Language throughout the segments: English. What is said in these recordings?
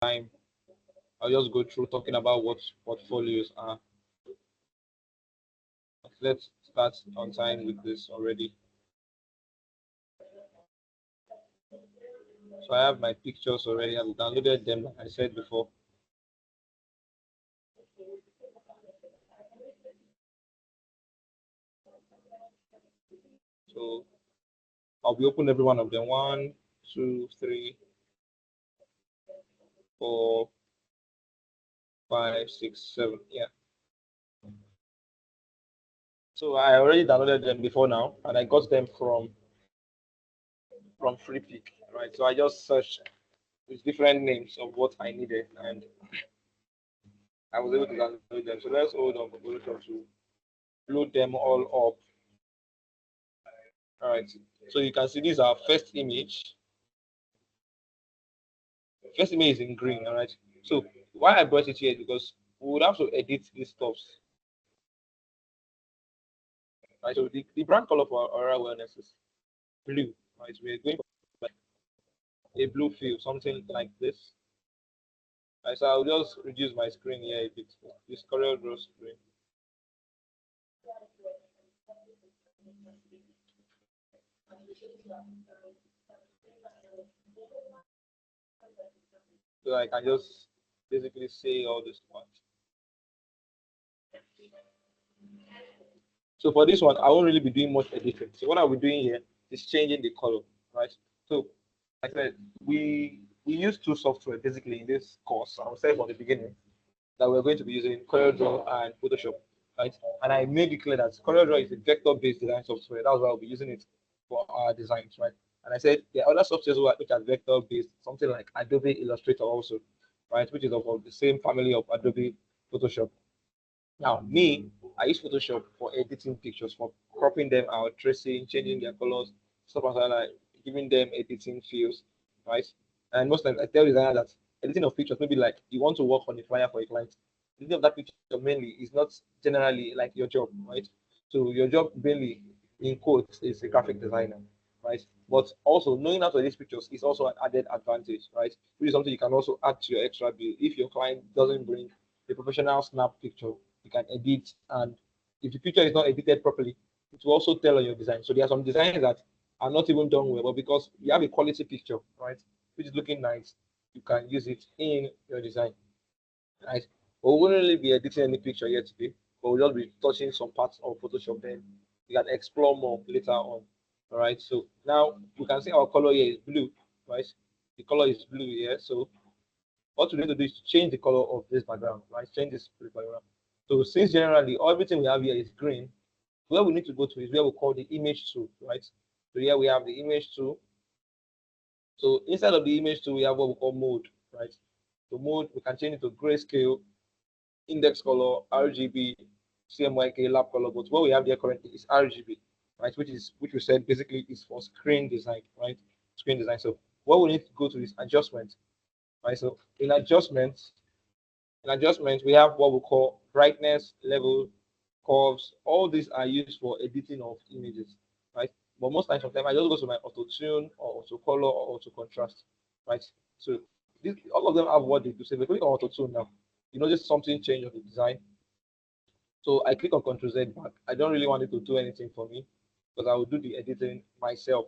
time, I'll just go through talking about what portfolios are. Let's start on time with this already. So I have my pictures already. I've downloaded them, like I said before. So I'll be opening every one of them. 1, 2, 3, 4, 5, 6, 7. Yeah. So I already downloaded them before now, and I got them from Free Pick, right? So I just searched with different names of what I needed, and I was able to download them. So let's hold on for Photoshop to load them all up. All right. So you can see these are first image. First image is in green. All right. So why I brought it here is because we would have to edit these stuffs. Right. So the brand color for Aura Wellness is blue. Right. So we're going for like a blue field, something like this. Right. So I'll just reduce my screen here a bit. This CorelDRAW screen. So I can just basically say all this part. So for this one, I won't really be doing much editing. So what I'll be doing here is changing the color, right? So like I said, we use two software basically in this course. I'll say from the beginning that we're going to be using CorelDRAW and Photoshop, right? And I made it clear that CorelDRAW is a vector-based design software. That's why I'll be using it for our designs, right? And I said there are other softwares which are vector-based, something like Adobe Illustrator also, right? Which is of the same family of Adobe Photoshop. Now, me, I use Photoshop for editing pictures, for cropping them out, tracing, changing their colors, stuff like that, giving them editing fields, right? And most times I tell designers that editing of pictures, maybe like you want to work on a flyer for a client, editing of that picture mainly is not generally like your job, right? So your job mainly, in quotes, is a graphic designer, right? But also knowing how to edit pictures is also an added advantage, right? Which is something you can also add to your extra bill if your client doesn't bring a professional snap picture you can edit, and if the picture is not edited properly, it will also tell on your design. So there are some designs that are not even done well, but because you have a quality picture, right, which is looking nice, you can use it in your design, right? But we won't really be editing any picture yet today, but we'll just be touching some parts of Photoshop. Then you can explore more later on. All right. So now we can see our color here is blue, right? The color is blue here. So what we need to do is to change the color of this background, right? Change this background. So since generally everything we have here is green, where we need to go to is where we call the image tool, right? So here we have the image tool. So inside of the image tool, we have what we call mode, right? So mode, we can change it to grayscale, index color, RGB, CMYK, lab color. But what we have here currently is RGB, right? Which we said basically is for screen design, right? Screen design. So what we need to go to is adjustment, right? So in adjustment, we have what we call brightness, level, curves. All these are used for editing of images, right? But most times, sometimes I just go to my auto tune or auto color or auto contrast, right? So all of them have what they do. So if we click on auto tune now, you notice something changed on the design. So I click on Ctrl Z back. I don't really want it to do anything for me because I will do the editing myself,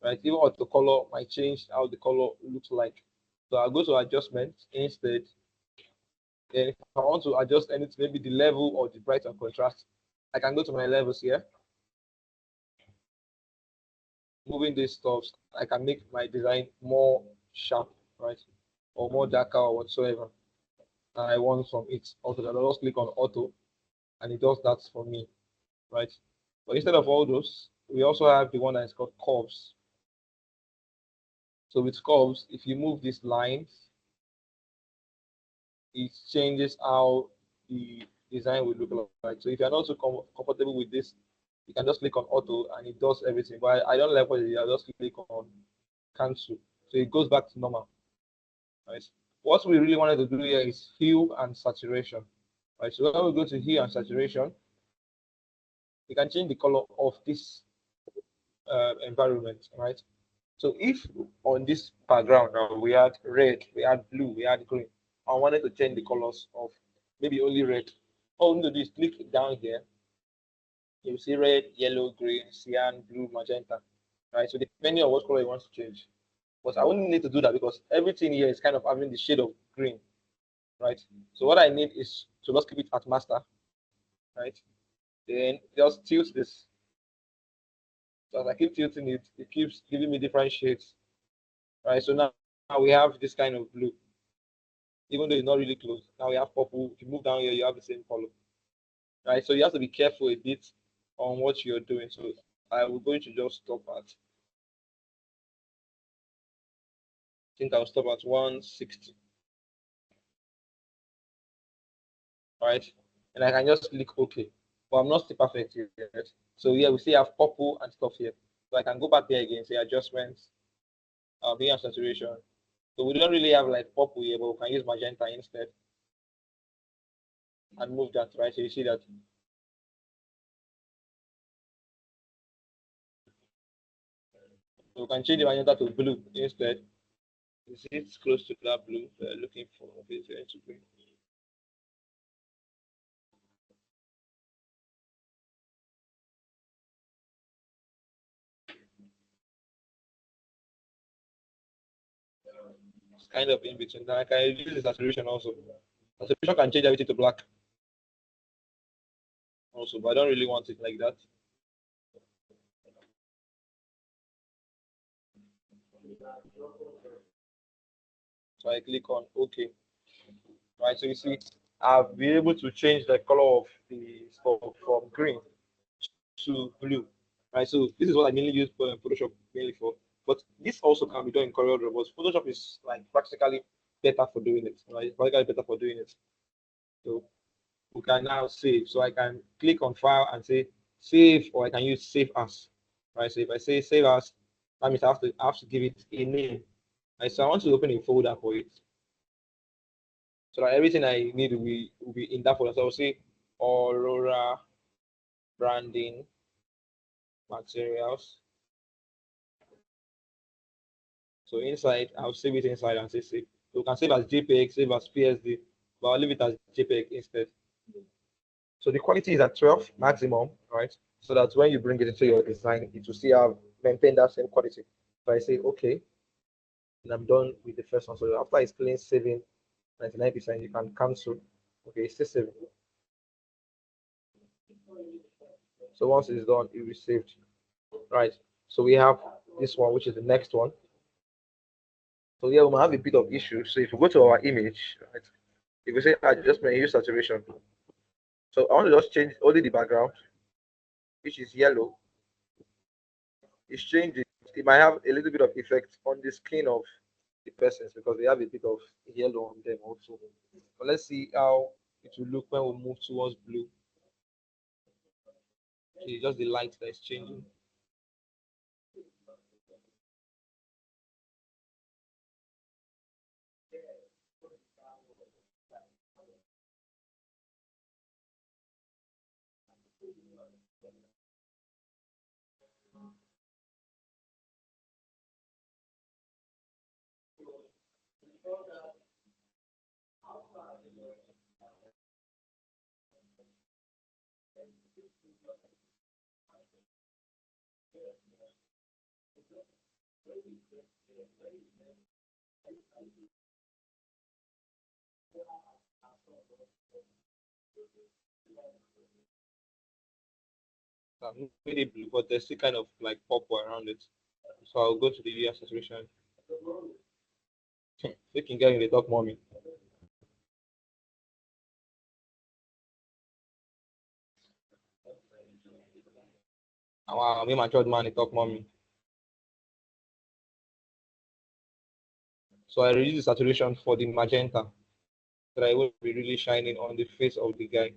right? Even auto color might change how the color looks like. So I'll go to adjustment instead. Then if I want to adjust anything, maybe the level or the bright and contrast, I can go to my levels here. Moving these stuffs, I can make my design more sharp, right? Or more darker or whatsoever. And I want from it. Also, I'll just click on auto and it does that for me, right? But instead of all those, we also have the one that is called curves. So with curves, if you move these lines, it changes how the design will look like. So if you're not so comfortable with this, you can just click on auto and it does everything. But I don't like what it is. I just click on cancel. So it goes back to normal. Right. What we really wanted to do here is hue and saturation. Right. So when we go to hue and saturation, we can change the color of this environment. Right. So if on this background now we had red, we had blue, we had green, I wanted to change the colors of maybe only red. All you need to do is click down here. You see red, yellow, green, cyan, blue, magenta, right? So depending on what color you want to change. But I wouldn't need to do that because everything here is kind of having the shade of green, right? So what I need is to just keep it at master, right? Then just tilt this. So as I keep tilting it, it keeps giving me different shades, right? So now we have this kind of blue, even though it's not really close. Now we have purple. If you move down here, you have the same color, right? So you have to be careful a bit on what you're doing. So I will going to just stop at, I think I'll stop at 160, right? And I can just click OK. But I'm not still perfect yet. So here we see I have purple and stuff here. So I can go back there again, say adjustments, here and saturation. So we don't really have like purple here, but we can use magenta instead and move that, right? So you see that. So we can change the magenta to blue instead. You see it's close to that blue we're looking for. Okay, it's going to green. It's kind of in between. Then I can reduce the saturation also. Saturation can change everything to black also, but I don't really want it like that. So I click on OK. Right, so you see, I've been able to change the color of the stuff from green to blue. Right, so this is what I mainly use Photoshop mainly for. But this also can be done in CorelDRAW, but Photoshop is like practically better for doing it. Right, practically better for doing it. So we can now save. So I can click on file and say save, or I can use save as. Right, so if I say save as, that means I have to give it a name. Right, so I want to open a folder for it, so that everything I need will be in that folder. So I'll say Aurora branding materials. So inside, I'll save it inside and say save. So you can save as JPEG, save as PSD, but I'll leave it as JPEG instead. So the quality is at 12 maximum, right? So that when you bring it into your design, it will still have maintain that same quality. So I say okay, and I'm done with the first one. So after it's clean saving 99%, you can cancel. Okay, it's still saving. So once it's done, it will be saved. Right. So we have this one, which is the next one. So yeah, we might have a bit of issue. So if you go to our image, right, if we say adjustment, use saturation. So I want to just change only the background, which is yellow. It's changing. It might have a little bit of effect on the skin of the persons because they have a bit of yellow on them also. But let's see how it will look when we move towards blue. So it's just the light that is changing. Really blue, but there's still kind of like purple around it. So I'll go to the year saturation. You can get in the talk mommy. Wow, me my third man, he talk mommy. So I reduce the saturation for the magenta so that it will be really shining on the face of the guy.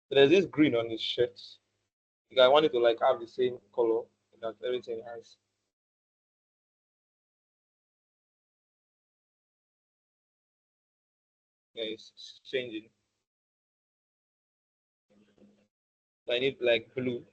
So there's this green on his shirt. The guy wanted to like have the same color that everything has. Yeah, it's changing. I need like blue.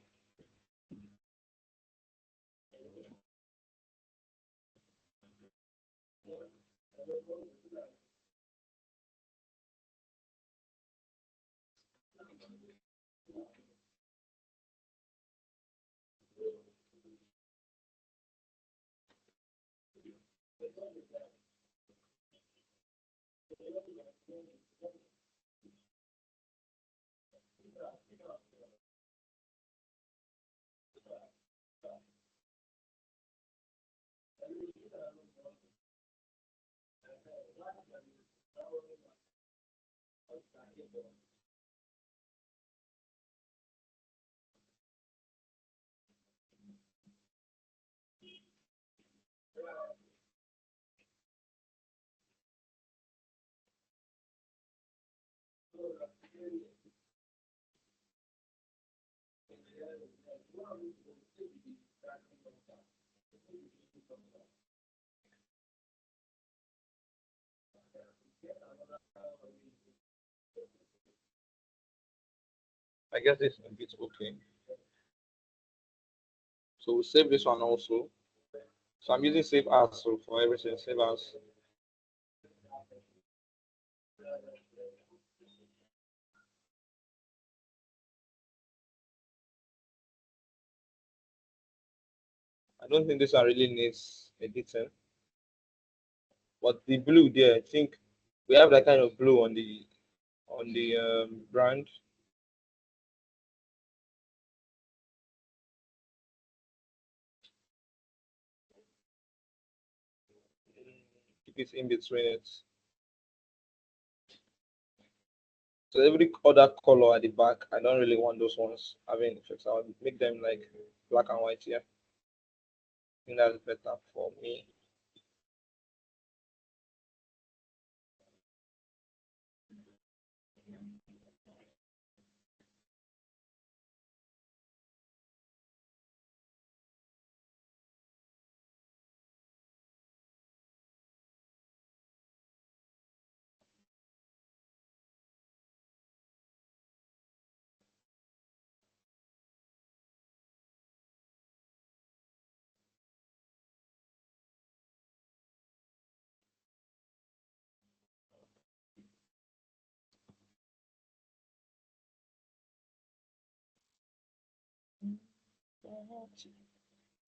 I guess this a bit okay. So we'll save this one also. So I'm using save as so for everything. Save as. I don't think this one really needs editing. But the blue there, I think we have that kind of blue on the brand. Keep it in between it. So every other color at the back, I don't really want those ones having effects. I'll make them like black and white here. I think that's better for me.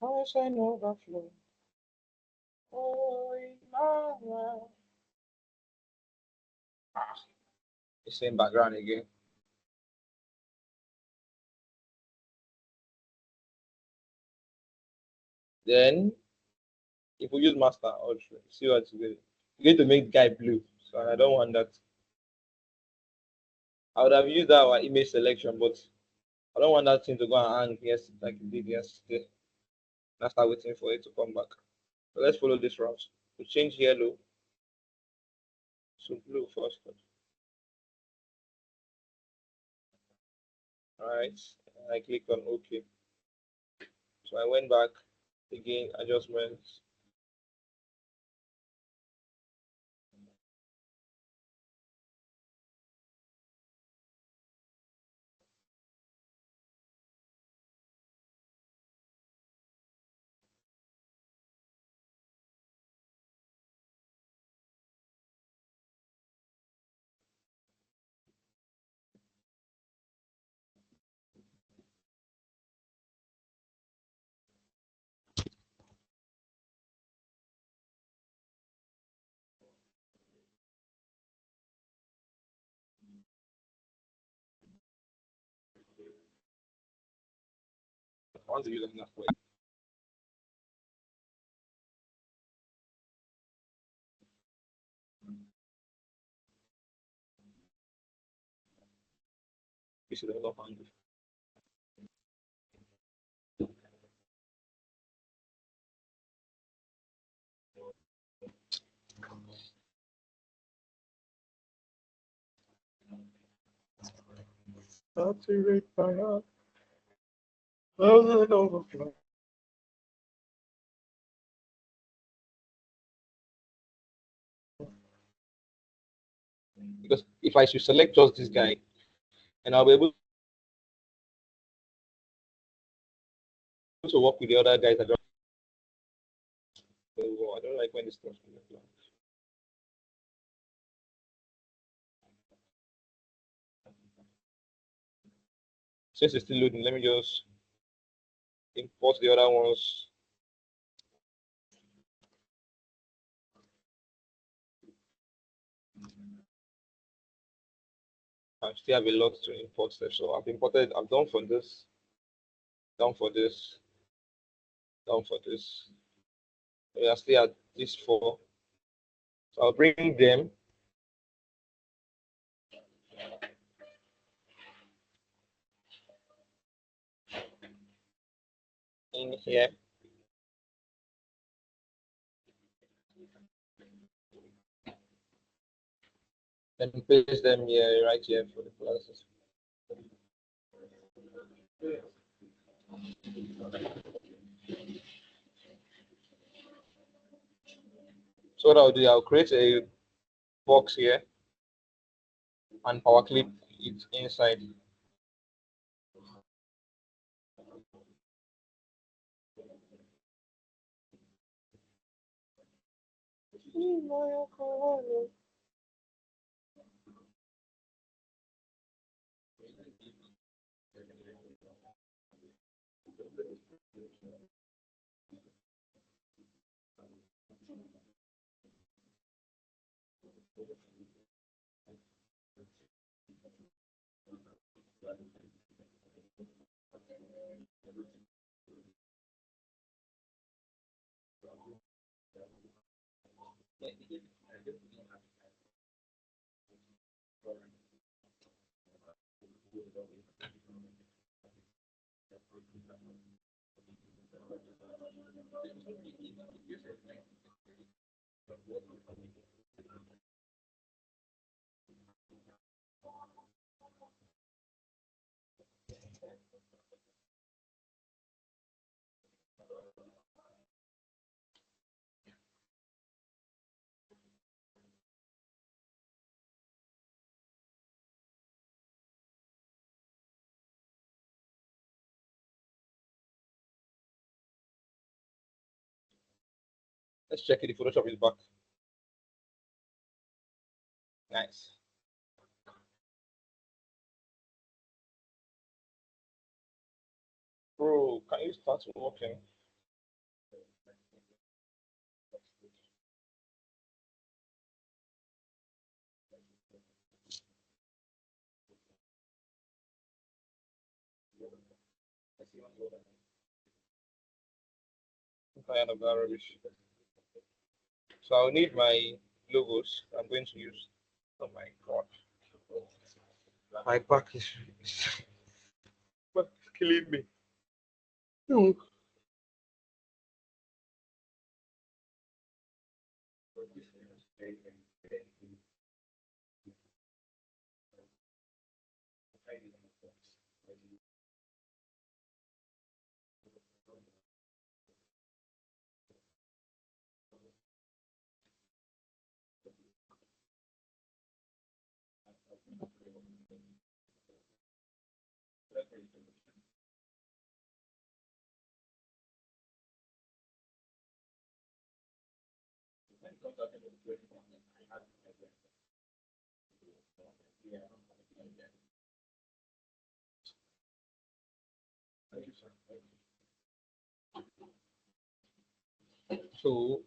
How shine overflow? Oh, Emmanuel. Ah, the same background again. Then if we use master also, see what it's going. You're going to make guy blue. So I don't want that. I would have used our image selection, but I don't want that thing to go and hang yes like it did yesterday. And I start waiting for it to come back. So let's follow this route. We change yellow to blue first. Alright. I clicked on OK. So I went back again, adjustments. I want to use enough way. You should have not handle. Saturate my heart. Overflow. Because if I should select just this guy, and I'll be able to work with the other guys that just, oh, I don't like when this stuff. Since it's still loading, let me just import the other ones. I still have a lot to import there. So I've imported, I'm done for this, done for this, done for this. We are still at these four. So I'll bring them in here. And paste them here, right here for the classes. So what I'll do, I'll create a box here and power clip it inside. Let's check it. The Photoshop is back. Nice. Bro, can you start working? I'm tired of that rubbish. So I'll need my logos I'm going to use. Oh my god. My back is killing me. No. So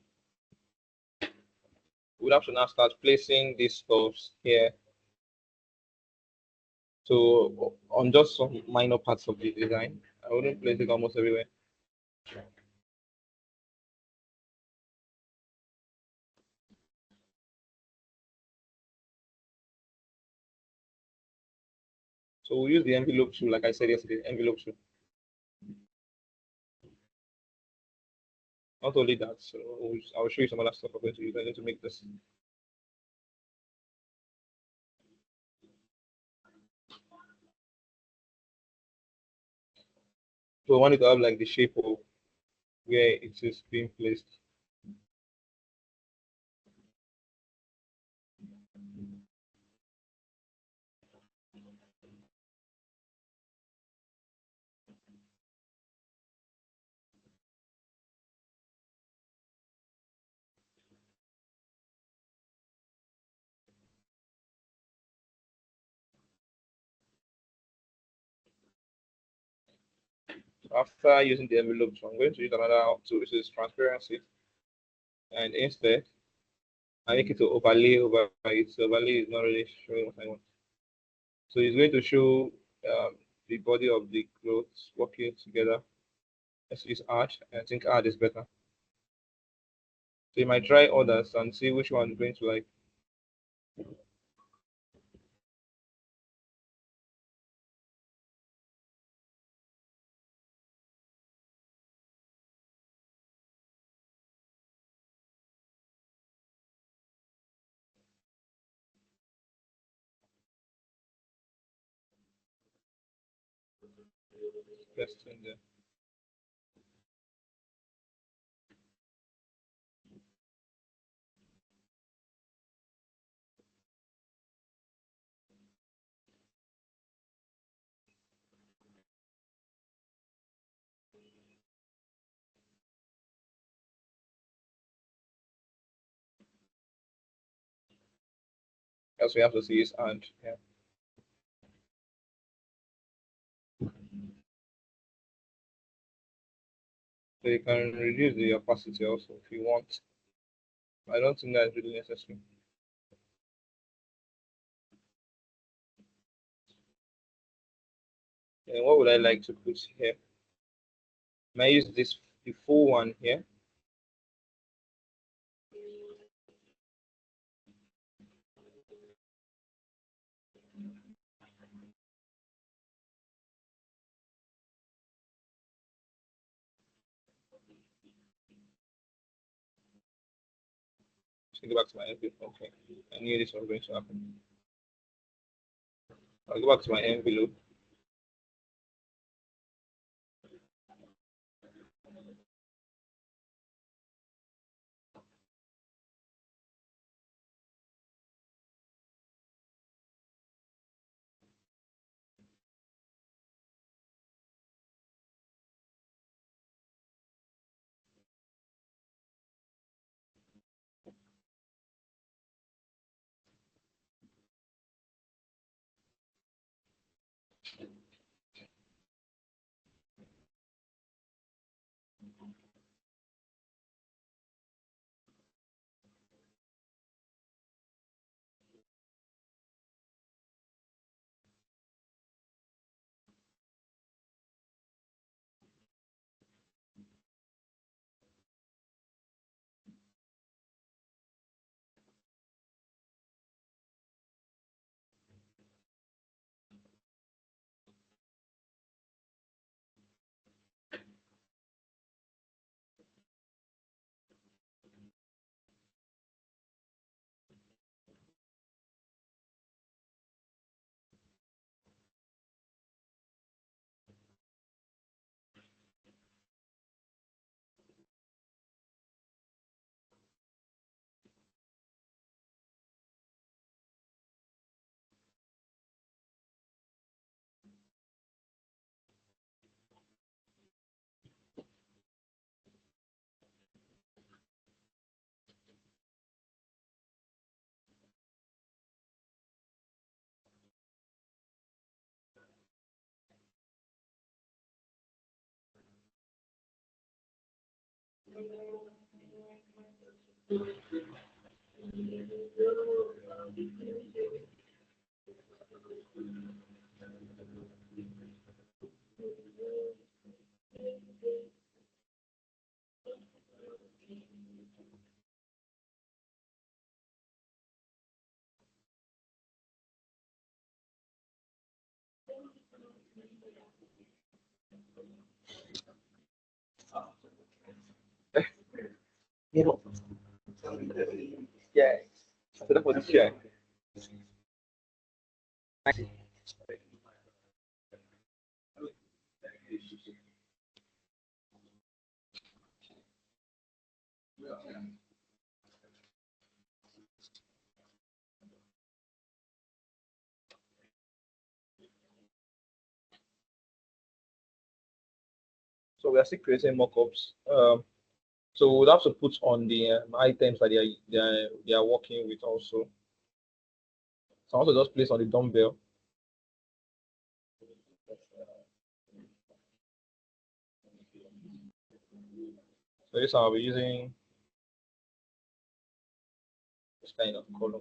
we'll have to now start placing these stuffs here. So on just some minor parts of the design, I wouldn't place it almost everywhere. So we'll use the envelope tool, like I said yesterday, envelope tool. Not only that, so I'll show you some other stuff I'm going to use. I'm going to make this. So I want it to have like the shape of where it is being placed. After using the envelope, so I'm going to use another tool, which is transparency, and instead I make it to overlay over it. So overlay is not really showing what I want. So it's going to show the body of the clothes working together. Let's use add. I think add is better. So you might try others and see which one is going to like. Best in there. As we have to see is and yeah. So you can reduce the opacity also if you want. I don't think that's really necessary. And what would I like to put here? May I use this the full one here? So go back to my envelope. Okay. I knew this was going to happen. I'll go back to my envelope. You know, yeah. So that was yeah. So we are still creating mockups. So we'll have to put on the items that they are working with also. So also just place on the dumbbell. For this one, I'll be using this kind of color.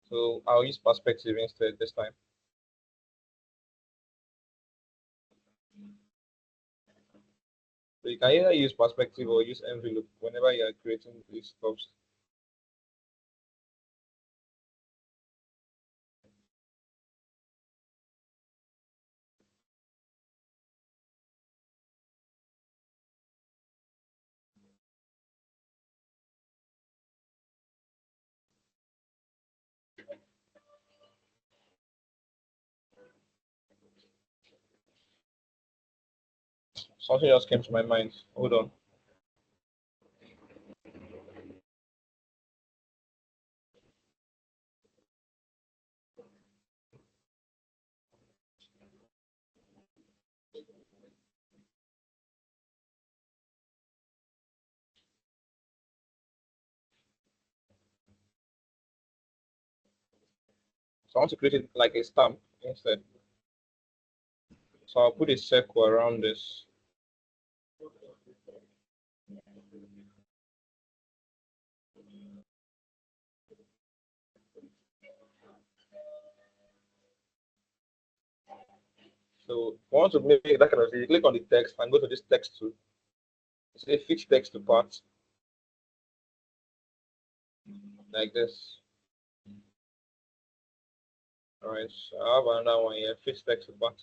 So I'll use perspective instead this time. So you can either use perspective or use envelope whenever you are creating these stuffs. Something just came to my mind. Hold on. So I want to create it like a stamp instead. So I'll put a circle around this. So if you want to make that kind of thing, you click on the text and go to this text tool. Say fix text to part like this. Alright, so I have another one here, fix text to part.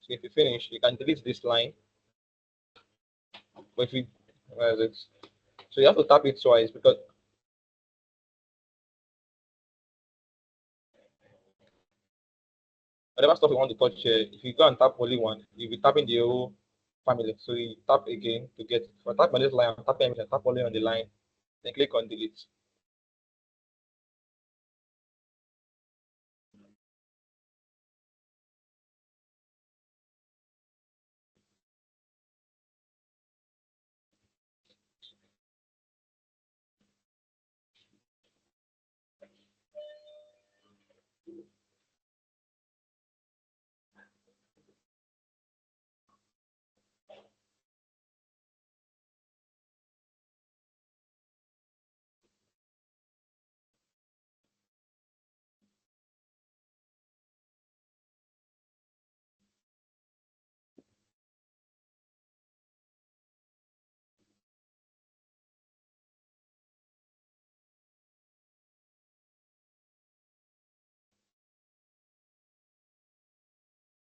So if you finish, you can delete this line. But if you where is it? So you have to tap it twice because whatever stuff you want to touch here, if you go and tap only one, you'll be tapping the whole family. So you tap again to get it. If I tap on this line, I'm tapping everything, tap only on the line, then click on delete.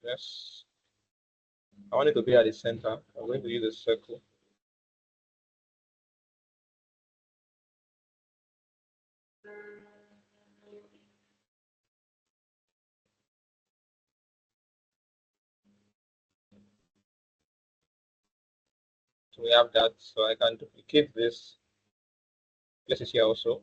Yes. I want it to be at the center. I'm going to use a circle. So we have that. So I can duplicate this. Place it here also.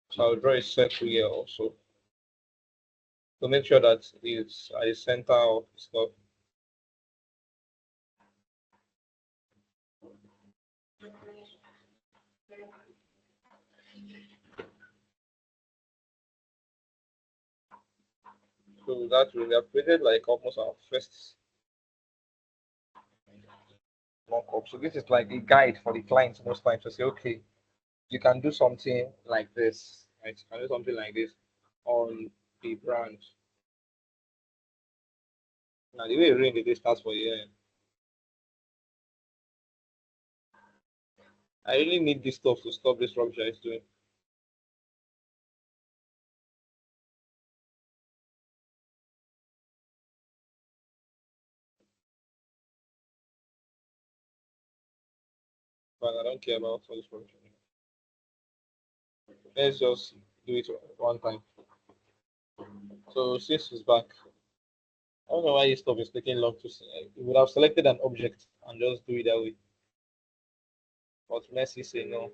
So I'll draw a circle here also to make sure that it's at the center of the stuff. So that we have created like almost our first mock-up. So this is like a guide for the clients most times to say, okay, you can do something like this, right? You can do something like this on a brand. Now the way you read it starts for you. I really need this stuff to stop this rubbish I is doing. but I don't care about all this function. Let's just do it one time. So since it's back, I don't know why this stuff is taking long to see. You would have selected an object and just do it that way. But Messi say no.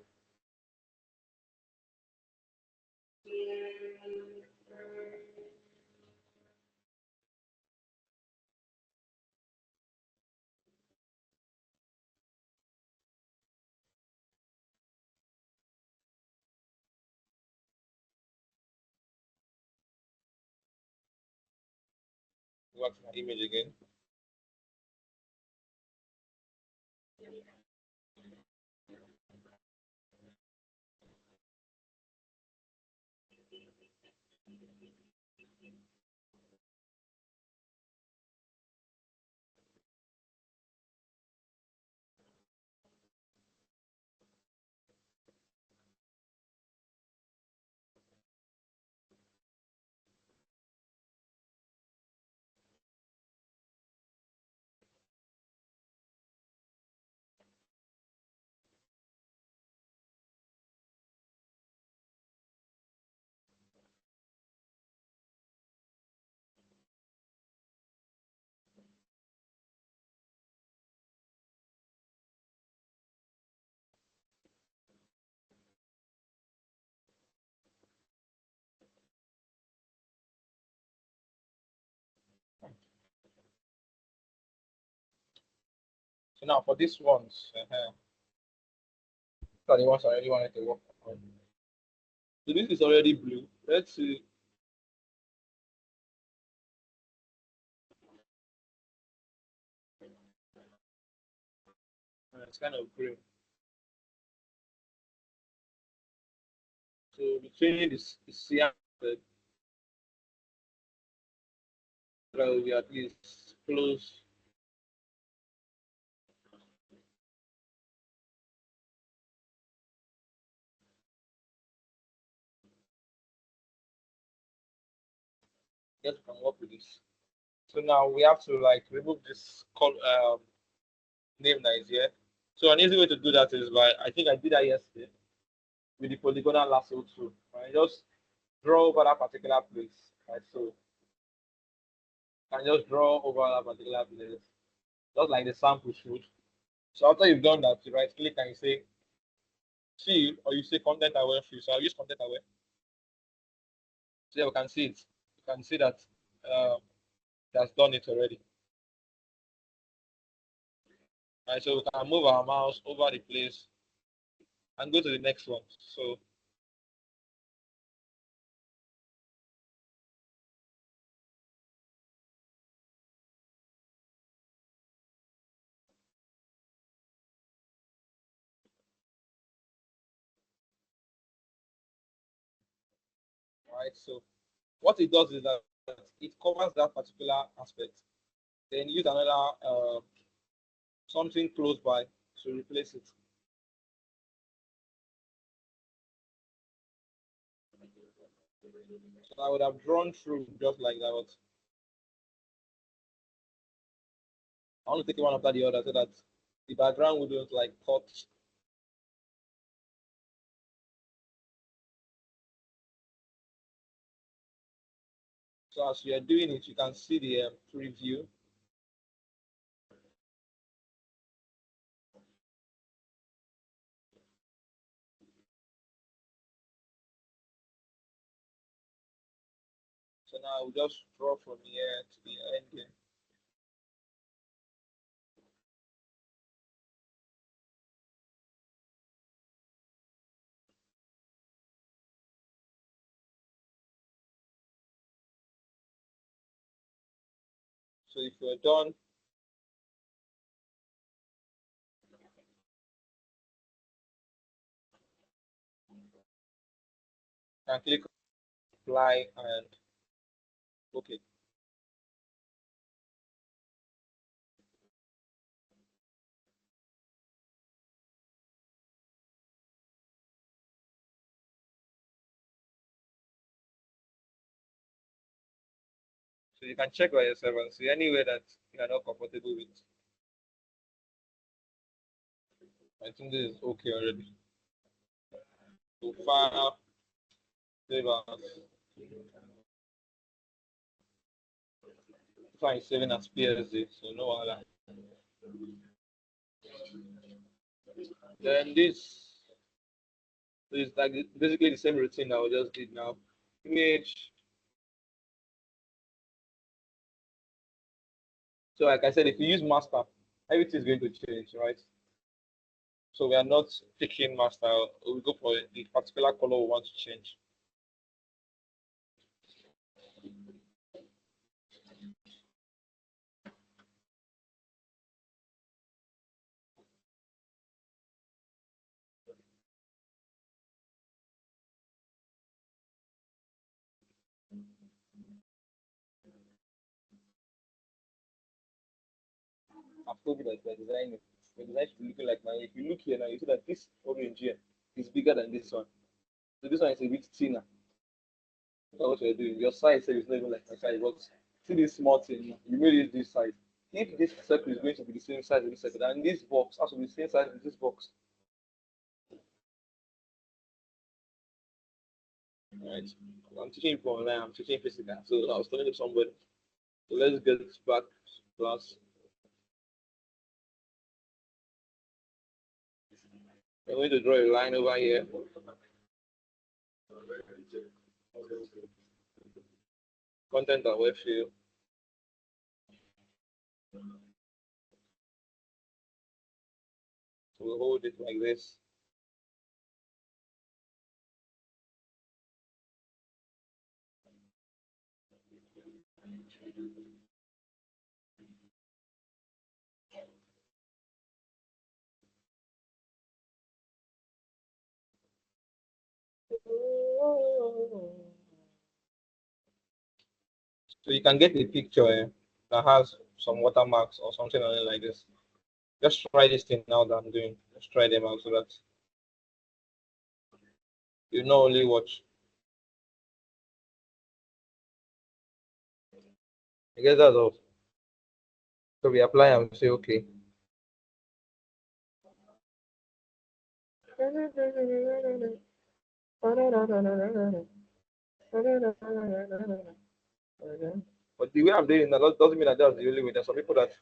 What's my image again? So now for this ones, are the ones I really wanted to work on. So this is already blue. Let's see. It's kind of green. So between this cyan, that will be at least close. Yes, we can work with this. So now we have to like remove this name that is here. So an easy way to do that is by, I think I did that yesterday with the polygonal lasso tool. Right? Just draw over that particular place. Right? So I can just draw over that particular place, just like the sample should. So after you've done that, you right click and you say fill, or you say content aware fill. So I'll use content aware. So you can see it. You can see that that's done it already. Right, so we can move our mouse over the place and go to the next one. So right, so what it does is that it covers that particular aspect. Then use another something close by to replace it. So I would have drawn through just like that. But I want to take it one after the other so that the background wouldn't like cut. So as you are doing it, you can see the preview. So now I'll just draw from here to the end here. So if you're done, you can click apply and okay. So you can check by yourself and see any way that you are not comfortable with. I think this is okay already. So file, save as. Fine, saving as PSD, so no other. Then this is like basically the same routine that we just did now. Image. So like I said, if you use master, everything is going to change, right? So we are not picking master. We go for the particular color we want to change. I've told you that the design should look like mine. If you look here now, you see that this orange here is bigger than this one. So this one is a bit thinner. That's what you're doing. Your size is not even like my size, but see this small thing, you made it this size. If this circle is going to be the same size as this circle, and this box has to be the same size as this box. Right. I'm teaching for online, I'm teaching physical. So I was telling somebody. So let's get back to class. I'm going to draw a line over here. Content and web field. So we'll hold it like this. So you can get a picture that has some watermarks or something on it like this. Just try this thing now that I'm doing. Just try them out so that you not only watch. I guess that's all. So we apply and we say okay. But the way I'm doing it doesn't mean that that's the only way. There's some people that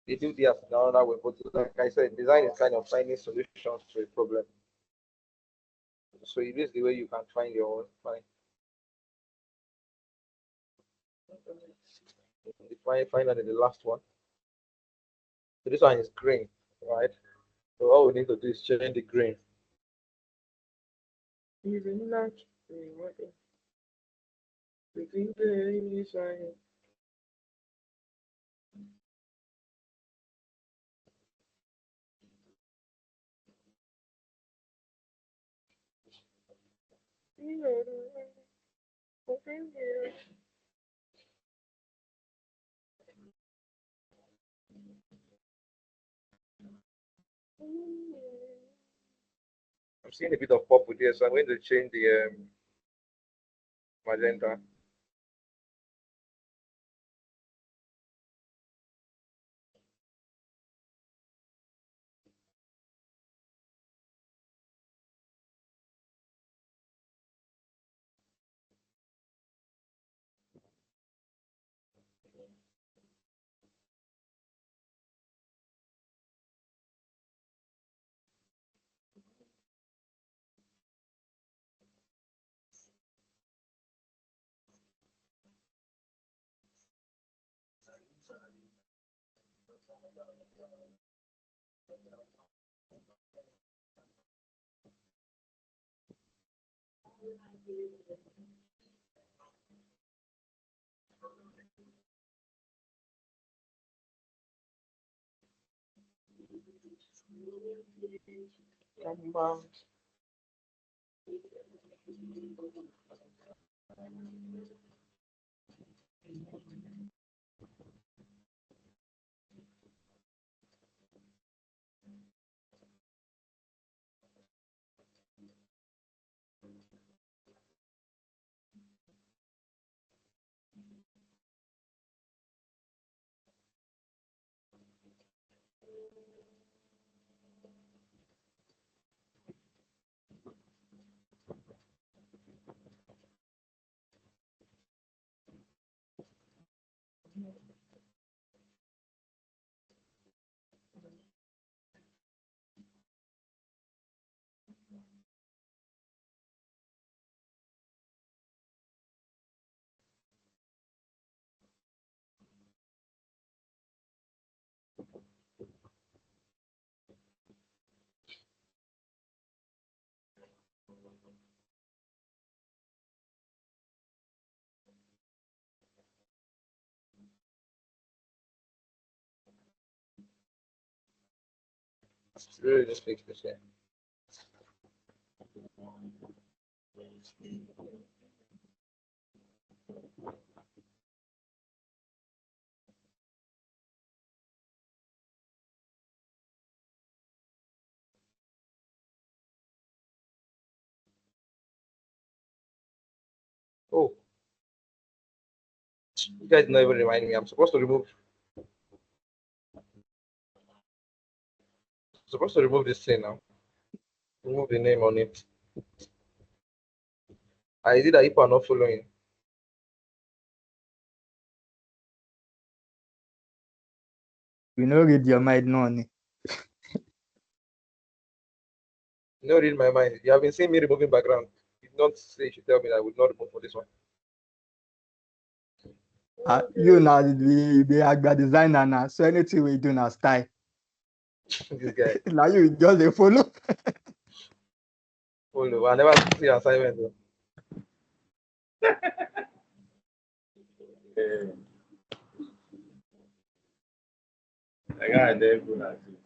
they do this another way. But like I said, design is kind of finding solutions to a problem. So it is the way you can find your own. Finally, the last one. So this one is green, right? So all we need to do is change the green. I'm seeing a bit of purple here, so I'm going to change the magenta. Really just fix this here. Oh, you guys not even remind me. I'm supposed to remove this thing now. Remove the name on it. I did that if I'm not following. You know, read your mind, no. You know, read my mind. You have been seeing me removing background. You did not say you should tell me that I would not remove for this one. You now be a designer now, so anything we do now style. This guy. Now you just dey follow. Follow. I never see assignment though. I got a damn good at it.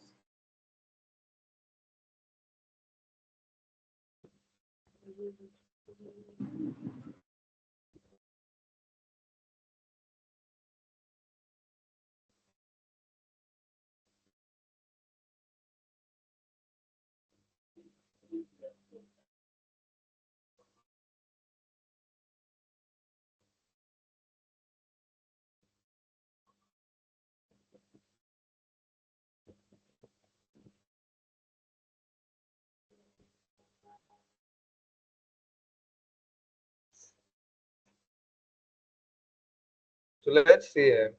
So let's say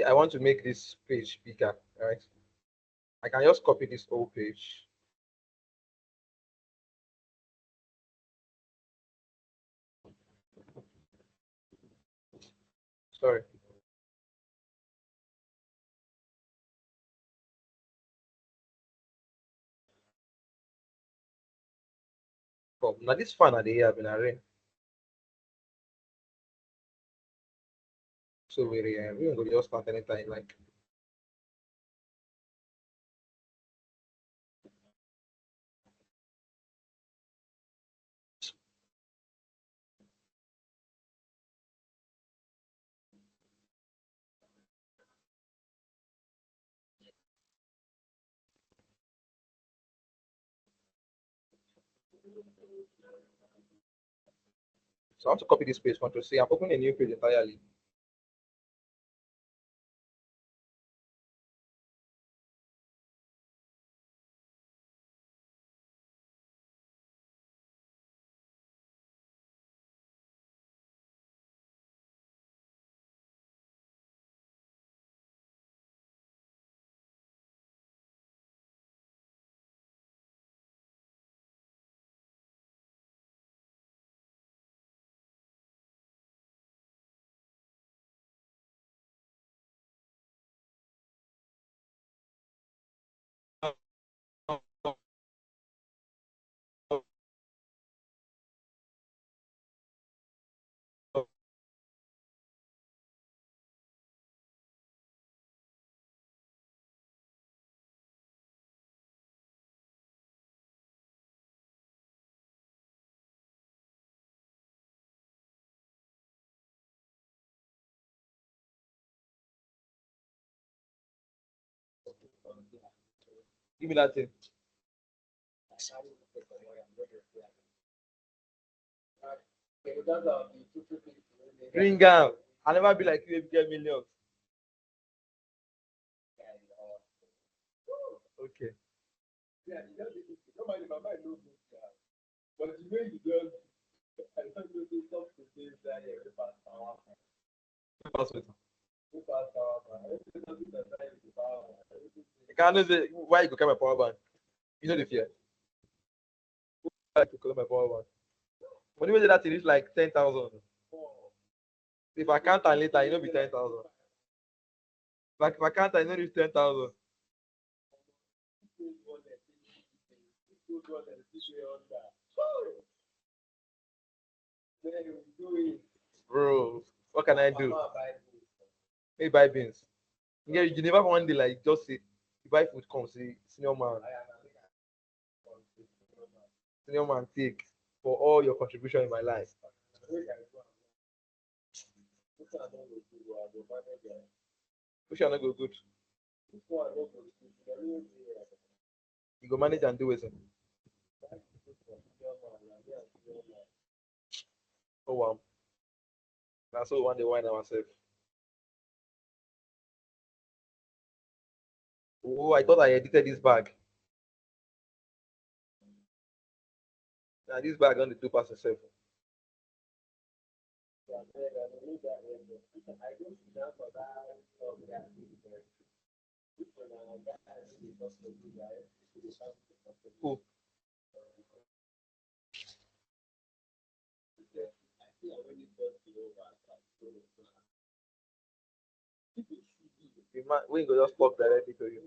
I want to make this page bigger, right? I can just copy this whole page. Sorry. But now this fan at the have been arranged. So we don't go just start anytime like. So I want to copy this page. Control C. I'm opening a new page entirely. Give me that thing. Bring out. I'll never be like you if you get millions. Okay. Yeah, nobody, my mind knows this guy. But the way you just, I don't know, something that every past hour. Password. Who passed power bank? Everything that is the power bank. Everything. You can't say why you go carry my power bank. You know the fear. Why you collect my power bank? When you say that it is like 10,000. If I count and later, you know be 10,000. If I count and you know it's 10,000. Bro, what can I do? Maybe buy beans. Yeah, you never one day like just say you buy food, come say senior man take for all your contribution in my life. Which are not go good. You go manage and do it. Oh wow. That's all one day wine ourselves. Oh, I thought I edited this bag. Now this bag on the 2% itself. Cool. We go just talk directly to you.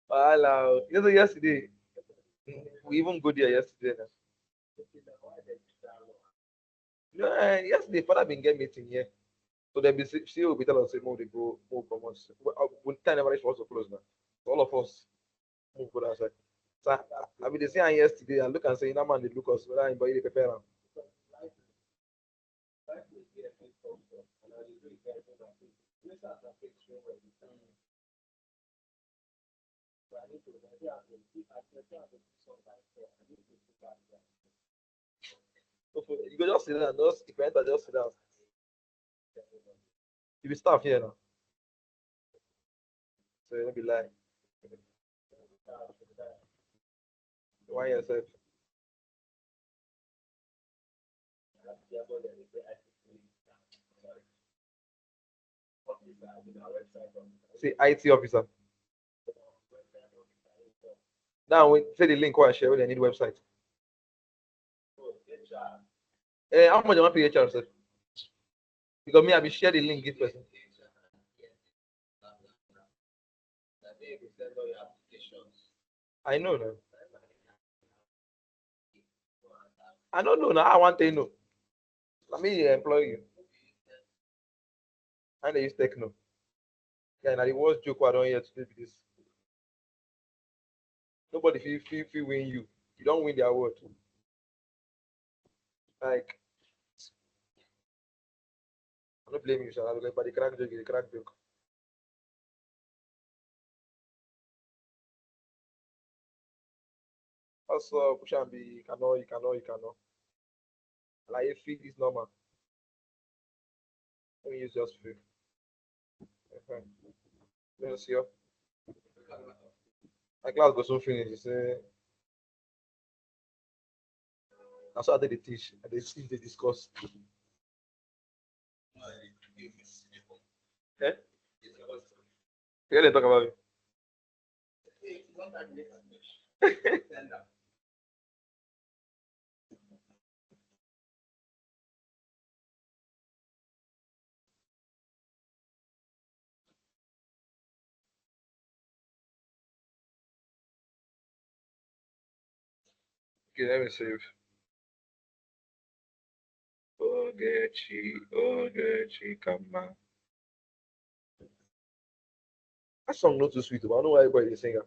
Hello. You know, yesterday, we even go there yesterday. Now. You know, yesterday, father been get meeting here. So they be still will be telling us, say, move, they go, move from us. We can't never reach for us to close now. So all of us move go outside. So I mean, they say yesterday, and look and say, that man, they look us, whether anybody they prepare now. So you go just sit down, just if you enter, just sit down. You be staff here now. So you don't be like, why yourself? Say IT officer. Now we say the link or share when they need website. How much am I pay HR sir? Because me, I be share the link give person. I know now. I don't know now. I want to know. Let me employ you. And they use techno. Yeah, now the worst joke I don't hear today be this. Nobody feel win you. You don't win the award. Like I'm not blaming you, sir. But the crack joke is the crack joke. Also, push and be you cannot. Like if feel is normal. Let me use just feel. Okay. Let me see you. My class goes soon finish. You say that's what they teach. And they teach, they discuss. Eh? Yeah, they talk about it. Okay, let me save. Ogechi, come on. That song not too sweet, but I don't know why everybody is singing.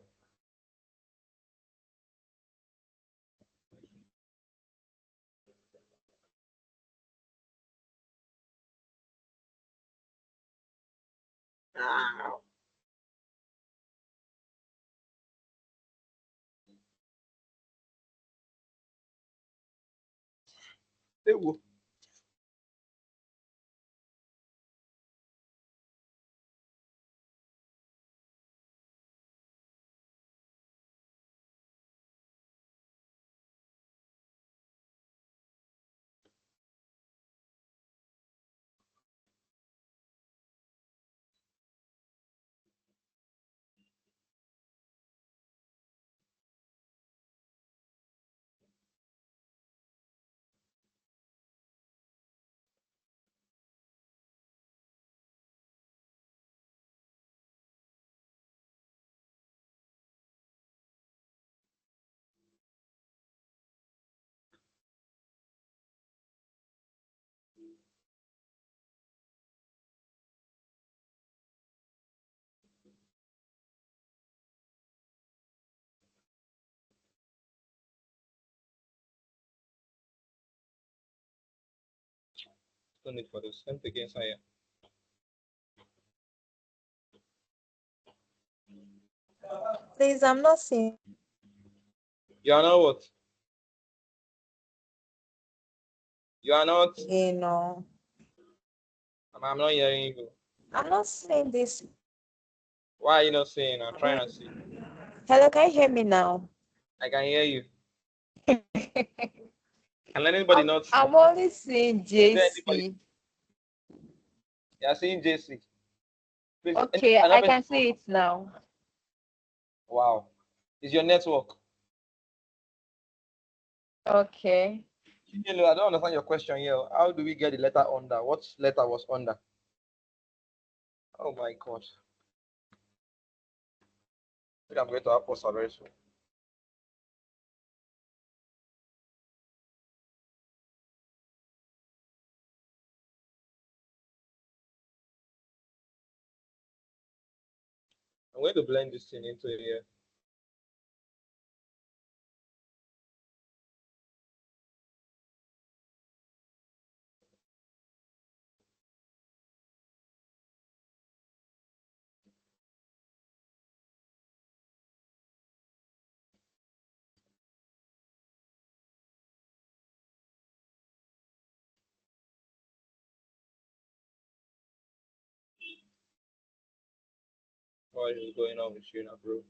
Ah, they will. No need for this. Same thing inside here. Please, I'm not seeing. You are not what? You are not. You know, I'm not hearing you. I'm not seeing this. Why are you not saying? I'm trying to see. Hello, can you hear me now? I can hear you. Can anybody not see? I'm only seeing Is there anybody? JC. You are seeing JC. Please, Okay, I can see it now. Wow. Is your network? Okay. I don't understand your question here. How do we get the letter under? What letter was under? Oh my God. I think I'm going to have post very soon. I'm going to blend this thing into here. What is going on with you now, bro?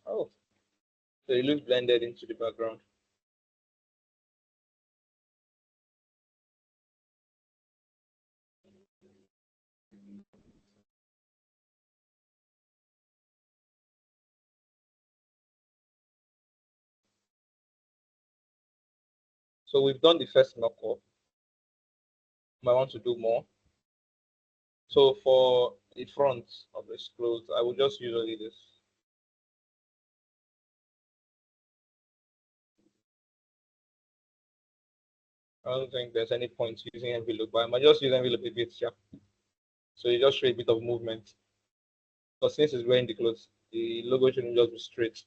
Oh, so it looks blended into the background. So we've done the first knockoff. I want to do more. So for the front of this clothes, I will just use only this. I don't think there's any point using envelope, but I might just use envelope a bit, yeah. So you just show a bit of movement. But since it's wearing the clothes, the logo shouldn't just be straight.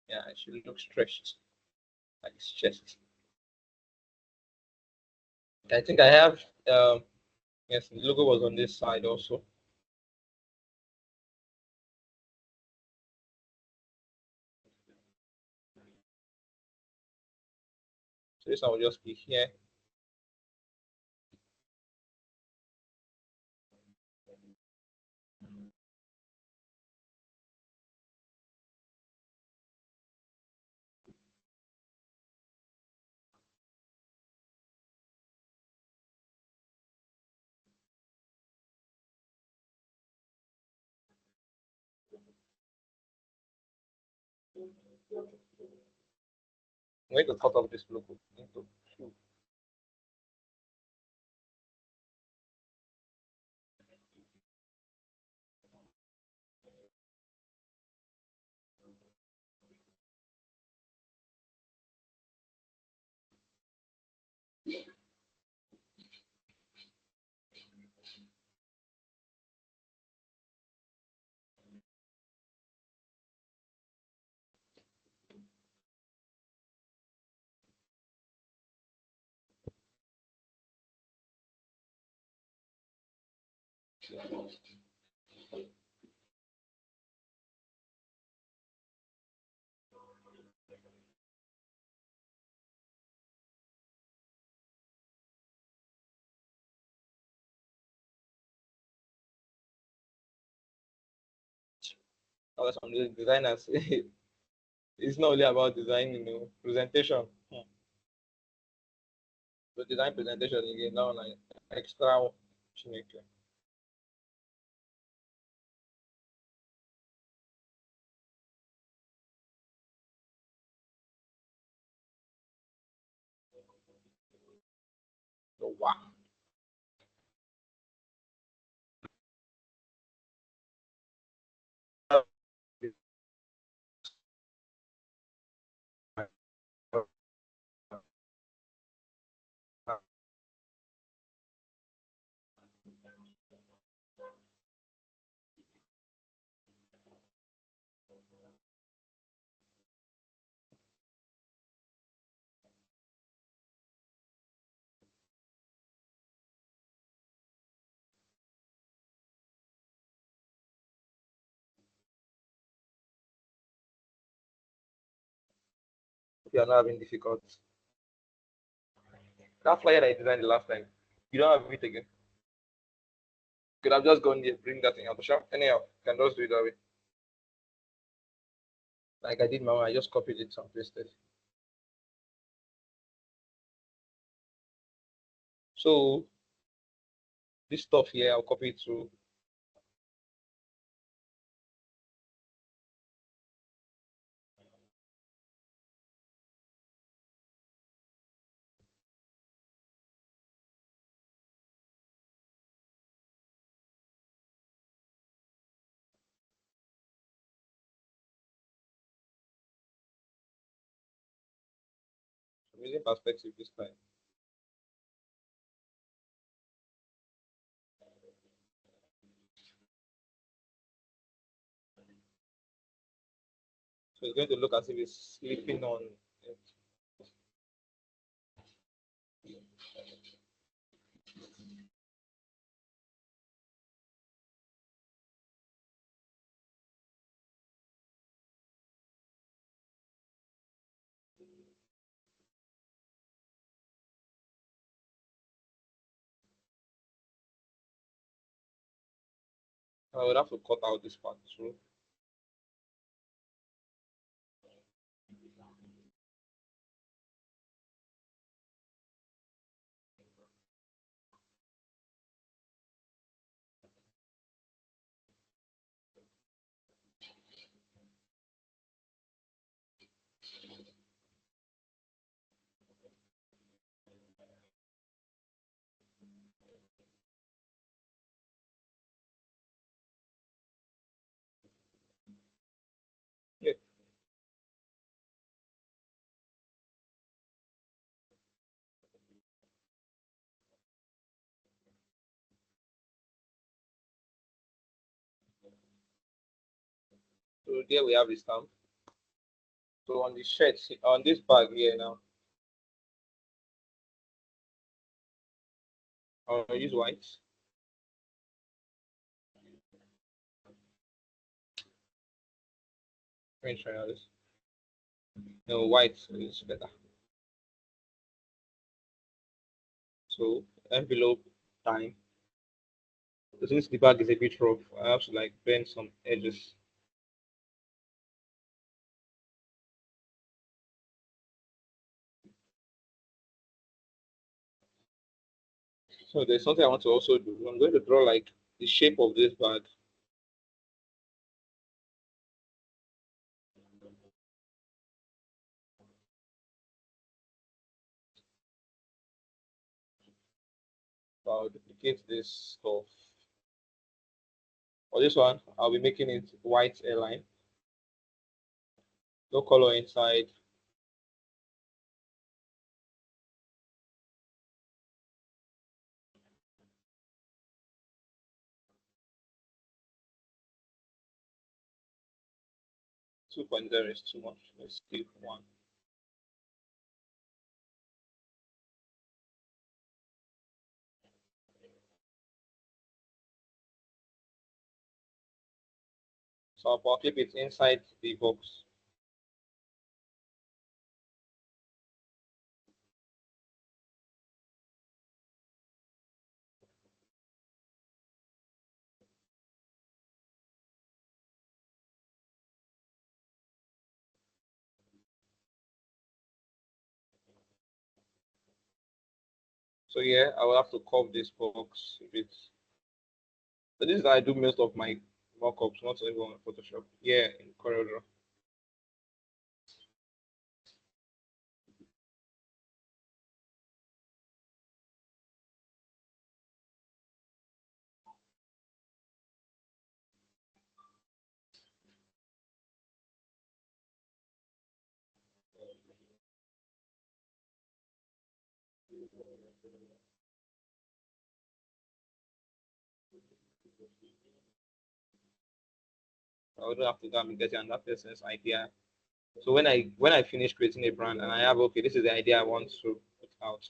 Yeah, it should look stretched, like his chest. I think I have, yes, the logo was on this side also. So this one will just be here. I'm going to cut off this logo into two. Or some designers, it's not only about design, presentation. So design presentation again, now like extra. So wow. You are not having difficulty. That flyer that I designed the last time, you don't have it again. Could have just gone there, bring that in Photoshop. Anyhow, you can just do it that way. Like I did my own, I just copied it and pasted. So this stuff here, I'll copy it to I'm using perspective this time. So it's going to look as if it's sleeping on it. I would have to cut out this part too. Yeah. So there we have the stamp. So on the shirt, on this bag here now, I'll use white. Let me try this. No, white is better. So envelope time. So since the bag is a bit rough, I have to like bend some edges. So there's something I want to also do. I'm going to draw like the shape of this bag. So I'll duplicate this stuff. For this one, I'll be making it white airline. No color inside. Two point zero is too much. Let's keep one. So I'll clip it inside the box. So yeah, I will have to curve this box a bit. So this is how I do most of my mockups, not even on Photoshop. Yeah, in CorelDRAW. I wouldn't have to go and get another person's idea. So when I finish creating a brand and I have okay, this is the idea I want to put out.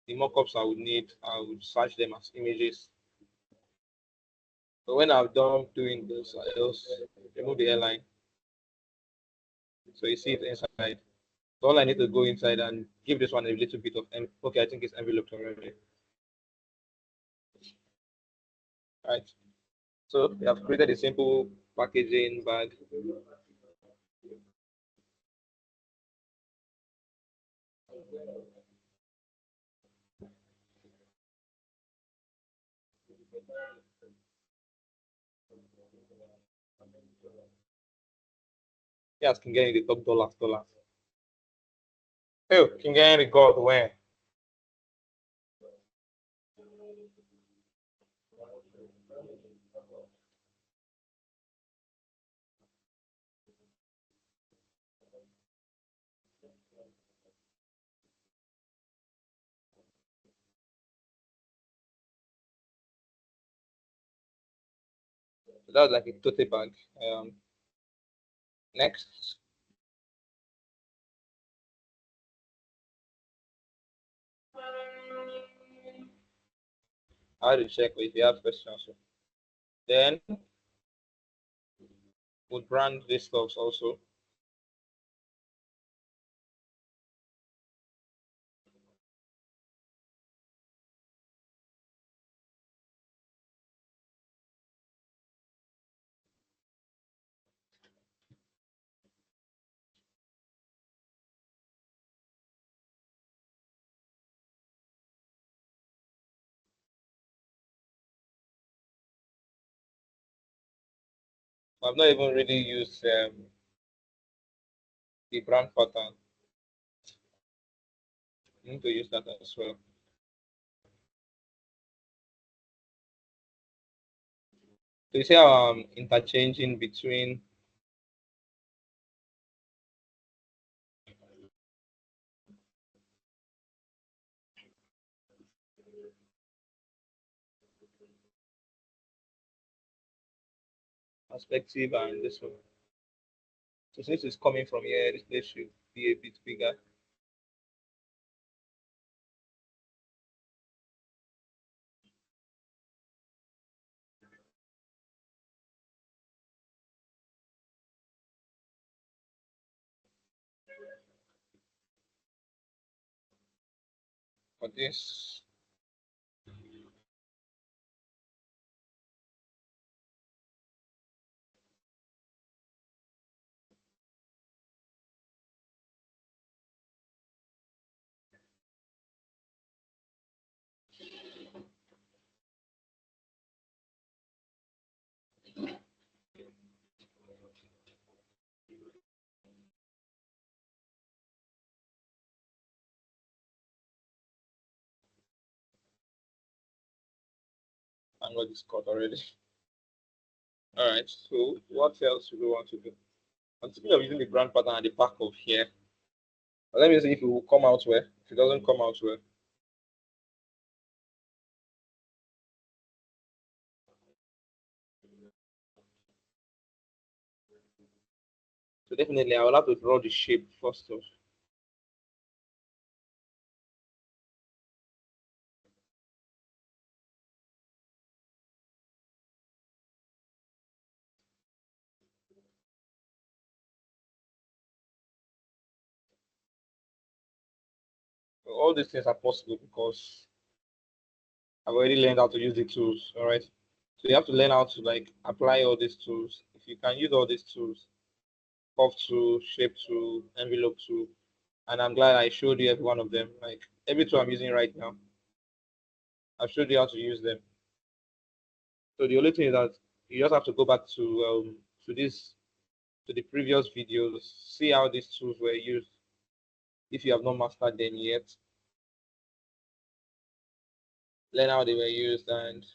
The mockups I would need, I would search them as images. But when I'm done doing this, I just remove the airline. So you see it inside. So all I need to go inside and give this one a little bit of okay, I think it's enveloped already. Right. So we have created a simple packaging bag. Yes, can get the top dollars. Oh, can get the god when? So that's like a tote bag. Next, I will check if you have questions. Then we'll brand these stuffs also. I've not even really used the brand pattern. I need to use that as well. So you see how I'm interchanging between perspective and this one. So since it's coming from here, this place should be a bit bigger. For this, I got this cut already. All right. So what else do we want to do? I'm thinking of using the brand pattern at the back of here. But let me see if it will come out well. If it doesn't come out well, so definitely I will have to draw the shape first off. So all these things are possible because I've already learned how to use the tools. All right. So you have to learn how to like apply all these tools. If you can use all these tools, curve tool, shape tool, envelope tool, and I'm glad I showed you every one of them. Like every tool I'm using right now, I've showed you how to use them. So the only thing is that you just have to go back to this to the previous videos, see how these tools were used. If you have not mastered them yet, learn how they were used, and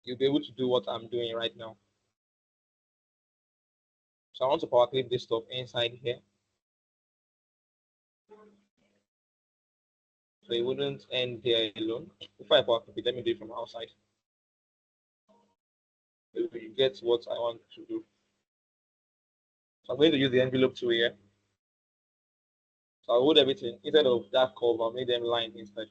you'll be able to do what I'm doing right now. So I want to power clip this stuff inside here, so it wouldn't end here alone. Before I power clip it, let me do it from outside. So you get what I want to do. So I'm going to use the envelope tool here. So I'll hold everything instead of that curve. I'll make them line instead.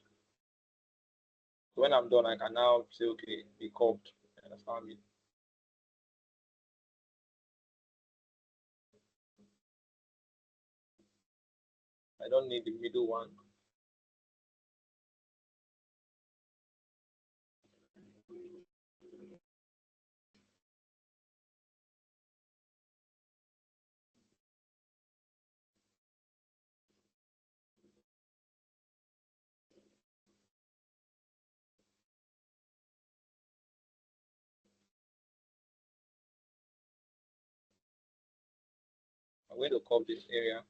So when I'm done, I can now say, okay, be curved. You understand me? I don't need the middle one. I'm going to crop this area.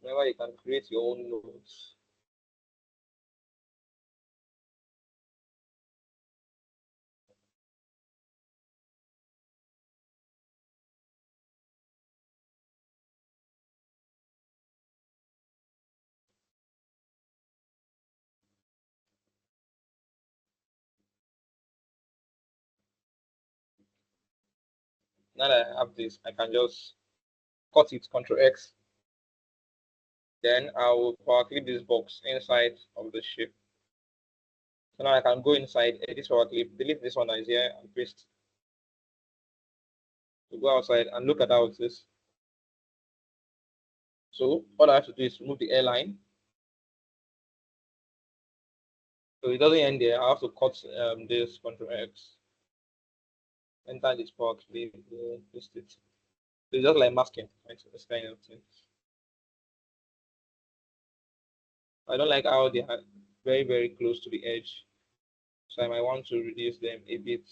Remember, you can create your own notes. Now that I have this, I can just cut it, Ctrl X. Then I will power clip this box inside of the shape. So now I can go inside, edit power clip, delete this one that is here, and paste. To go outside and look at how it is. So all I have to do is remove the airline. So it doesn't end there. I have to cut this, Ctrl X. Enter this power clip, paste it. So it's just like masking, right? So this kind of thing. I don't like how they are very, very close to the edge. So I might want to reduce them a bit.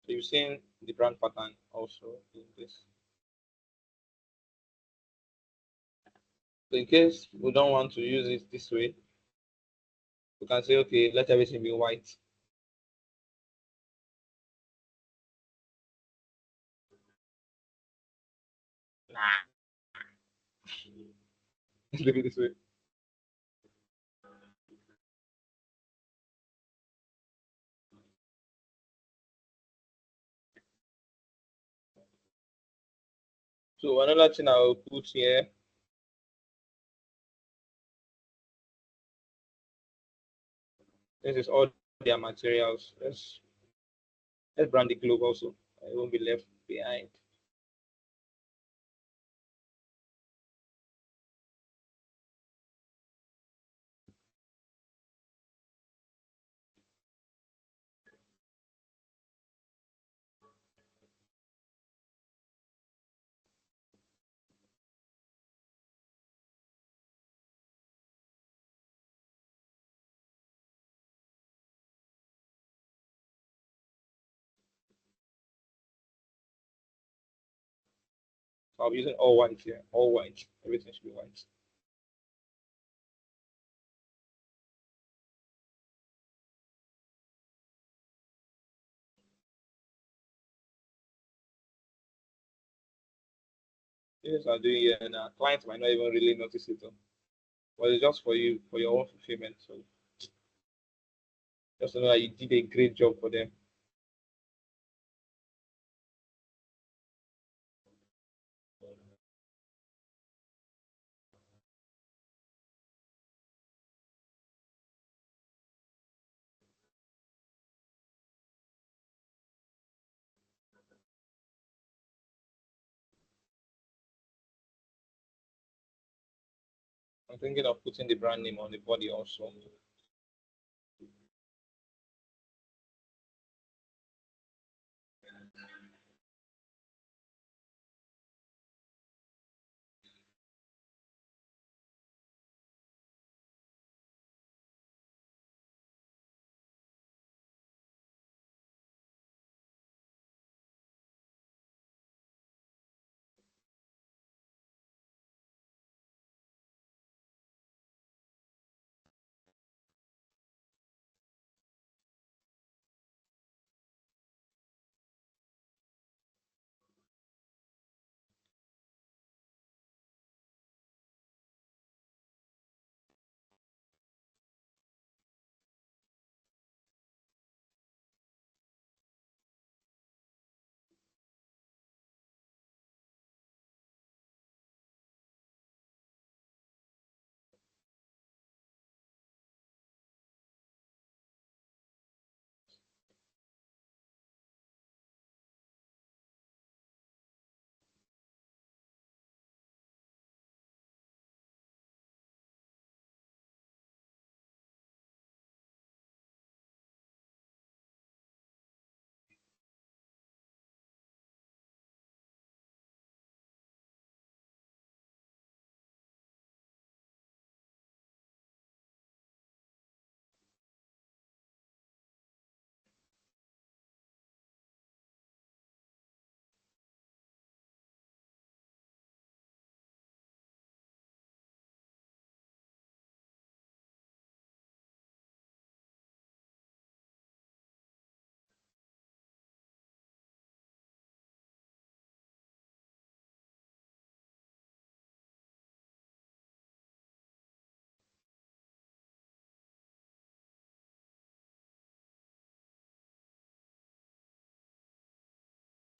So you've seen the brand pattern also in this. So in case we don't want to use it this way, we can say, okay, let everything be white. Leave it this way. So another thing I will put here, this is all their materials. Let's brand the globe also. I won't be left behind. So I'll be using all white here, all white. Everything should be white. This are doing here, and clients might not even really notice it, but it's just for you, for your own fulfillment. So just to know that you did a great job for them. I'm thinking of putting the brand name on the body also.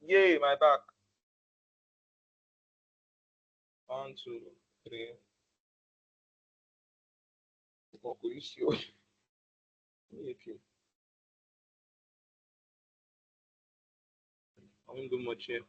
Yay, my back. 1, 2, 3. Oh, could you see? Okay. I won't do much here.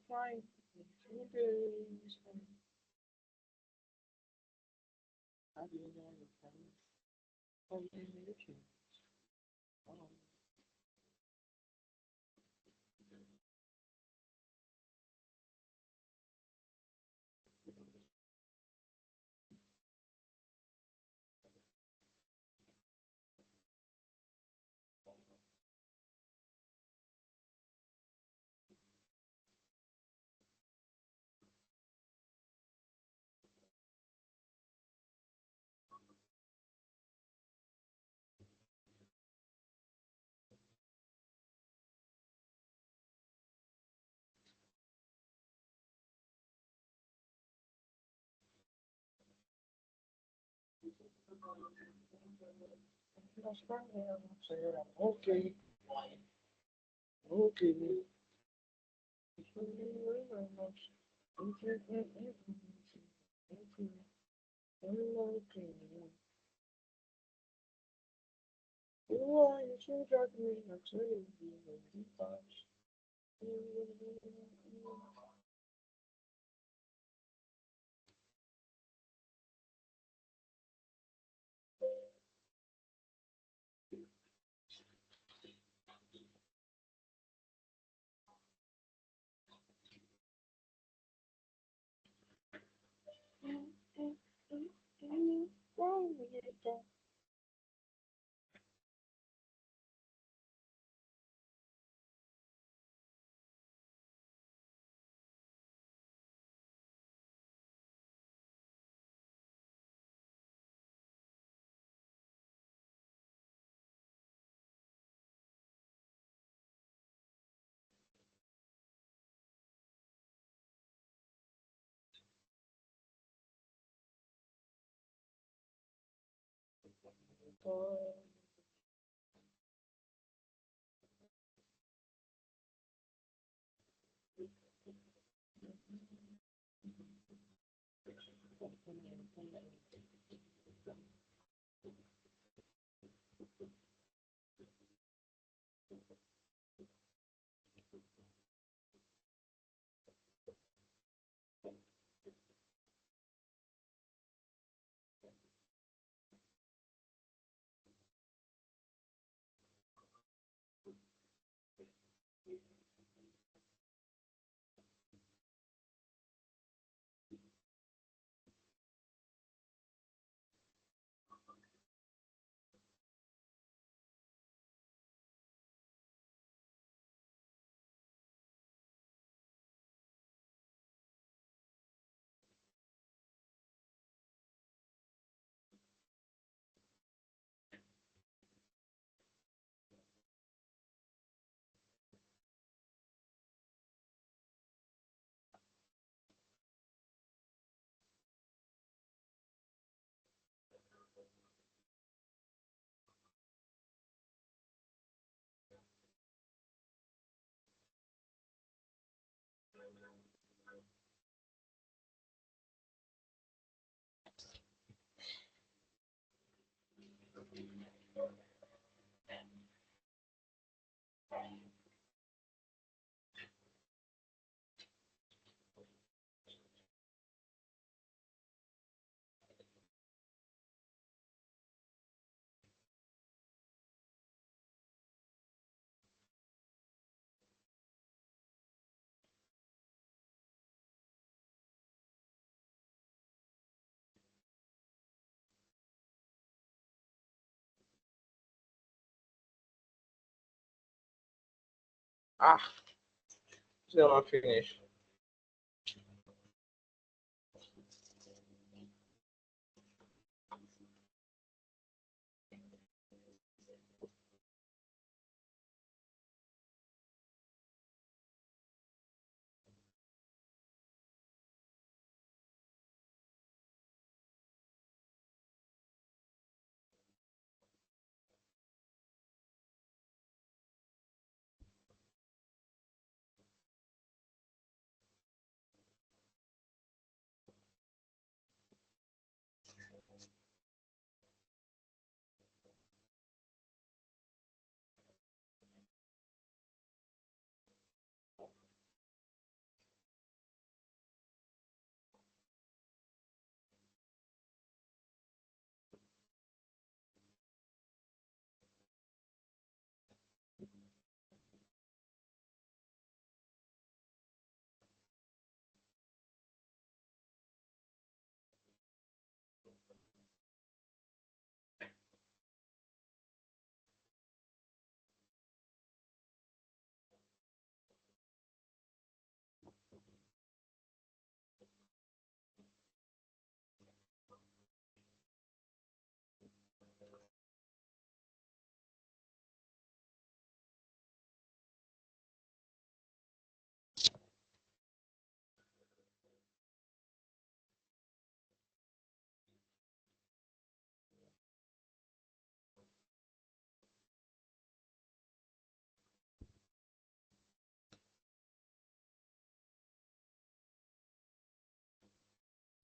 Fine. Okay. Okay. Thank you very much. You should drag me actually. Still not finished.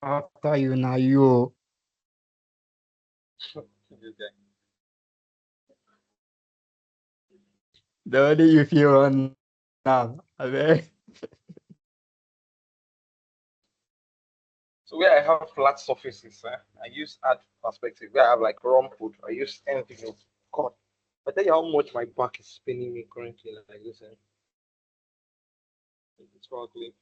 After you now, you. This guy. The only you feel on now. Okay. So where I have flat surfaces, I use add perspective. Where I have like rumpled, I use anything else. God, I tell you how much my back is spinning me currently like this. It's probably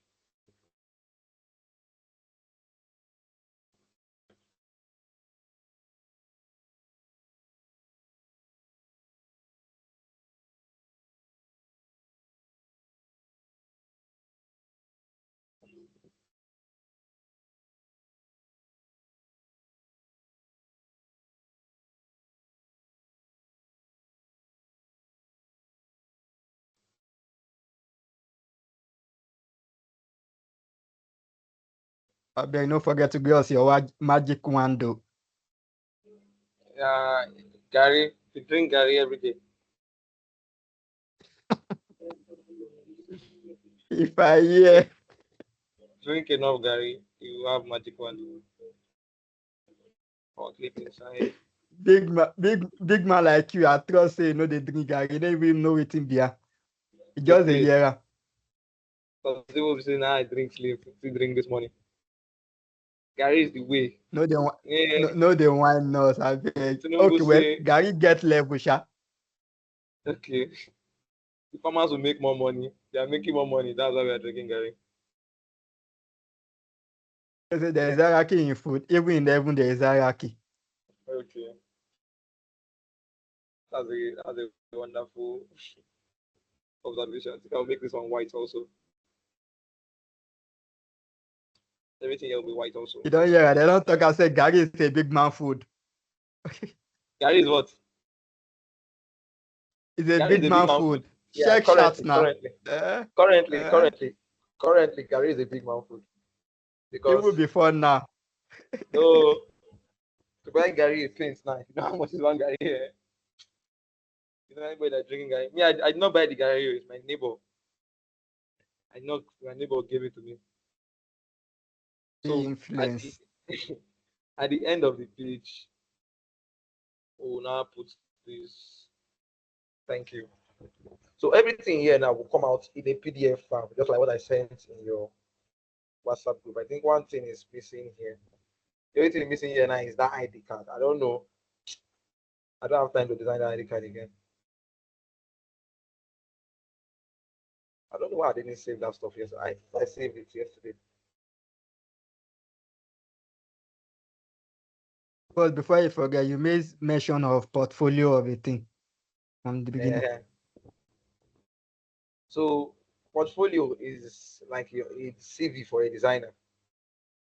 I beg, don't forget to give us your magic wand, though. Gary. You drink Gary every day. If I hear Drink enough Gary, you have magic wand. Or clip inside. big man like you, I trust say you know they drink Gary. You don't even know it in beer. It's They just a say, year. some people will say, nah, I drink sleep. Still drink this morning. Gary is the way. No, they want Yeah. no they want us. I beg. Tinubu Okay, well, say, Gary get level, sha. okay, the farmers will make more money. They are making more money. That's why we are drinking Gary. They say there is hierarchy in food. Even in heaven, there is hierarchy. Okay. That's a wonderful observation. I think I'll make this one white also. Everything here will be white also. You don't hear? They don't talk. I say Gary is a big man food. Gary is what? It's a Gary is big a big man man food. food. Yeah, Check shots currently, now. currently, Eh, currently, eh. currently, currently, Gary is a big man food Even because before now. no, to buy Gary is things now. You know how much is one Gary here? You know anybody that's drinking Gary? Me, I did not buy the Gary. It's my neighbor. I know my neighbor gave it to me. The So at the influence. at the end of the page, we'll now put this. Thank you. So everything here now will come out in a PDF file, just like what I sent in your WhatsApp group. I think one thing is missing here. The only thing missing here now is that ID card. I don't know. I don't have time to design that ID card again. I don't know why I didn't save that stuff yesterday. I saved it yesterday. But before you forget, you made mention of portfolio of a thing from the beginning. Yeah. So portfolio is like your it's CV for a designer,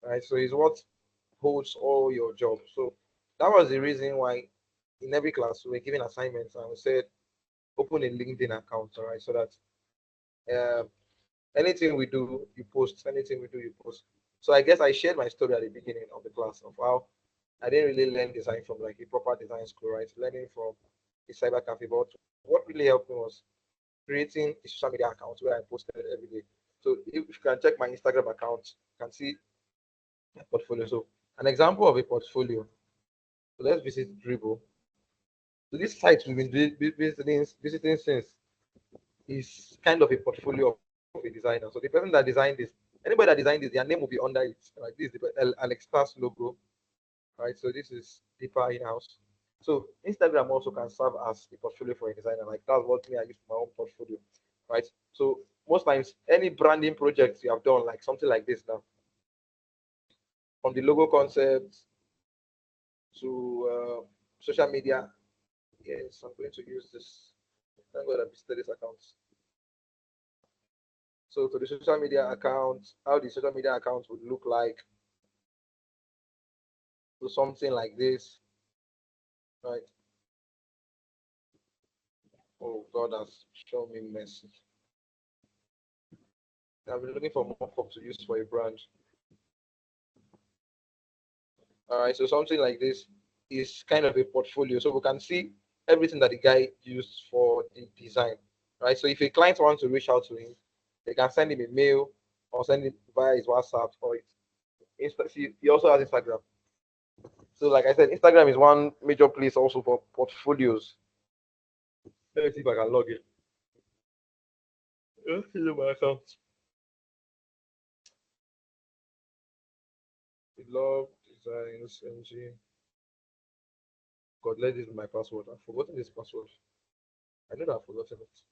right? So it's what holds all your jobs. So that was the reason why in every class we were given assignments and we said open a LinkedIn account, all right, so that anything we do, you post. Anything we do, you post. So I guess I shared my story at the beginning of the class of how I didn't really learn design from like a proper design school, right? Learning from a cyber cafe. But what really helped me was creating a social media account where I posted every day. So if you can check my Instagram account, you can see my portfolio. So an example of a portfolio. So let's visit Dribble. So this site we've been visiting since is kind of a portfolio of a designer. So the person that designed this, anybody that designed this, their name will be under it. Like this is the Alex Stars logo, right? So this is deeper in-house. So Instagram also can serve as a portfolio for a designer. Like that's what me I use for my own portfolio, right? So most times any branding projects you have done, like something like this now, from the logo concept to social media. Yes, I'm going to use this. Thank God I visited this account. So to the social media account, how the social media account would look like, to something like this, right? Oh, God has shown me mercy. I've been looking for mockup to use for a brand. All right, so something like this is kind of a portfolio. So we can see everything that the guy used for the design, right? So if a client wants to reach out to him, they can send him a mail or send it via his WhatsApp or he also has Instagram. So like I said, Instagram is one major place also for portfolios. Let me see if I can log in. Hello, my account. Love designs ng. God, let this be my password. I've forgotten this password. I know that I've forgotten it.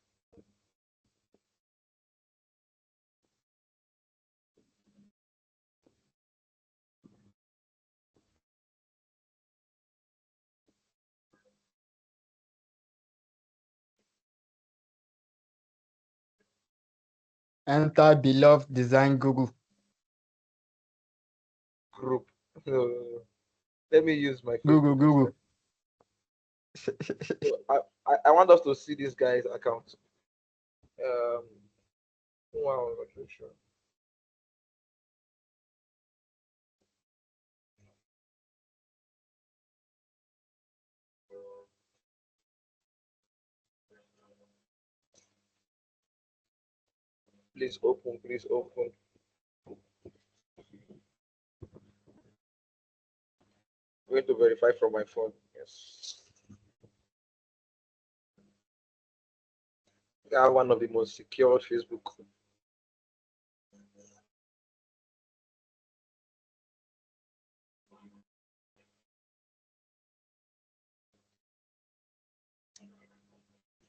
Enter beloved design guru. Group. Let me use my Guru, Facebook guru. instead. So I want us to see this guy's account. Wow, I'm not really sure. Please open, please open. I'm going to verify from my phone. Yes. I have one of the most secured Facebook.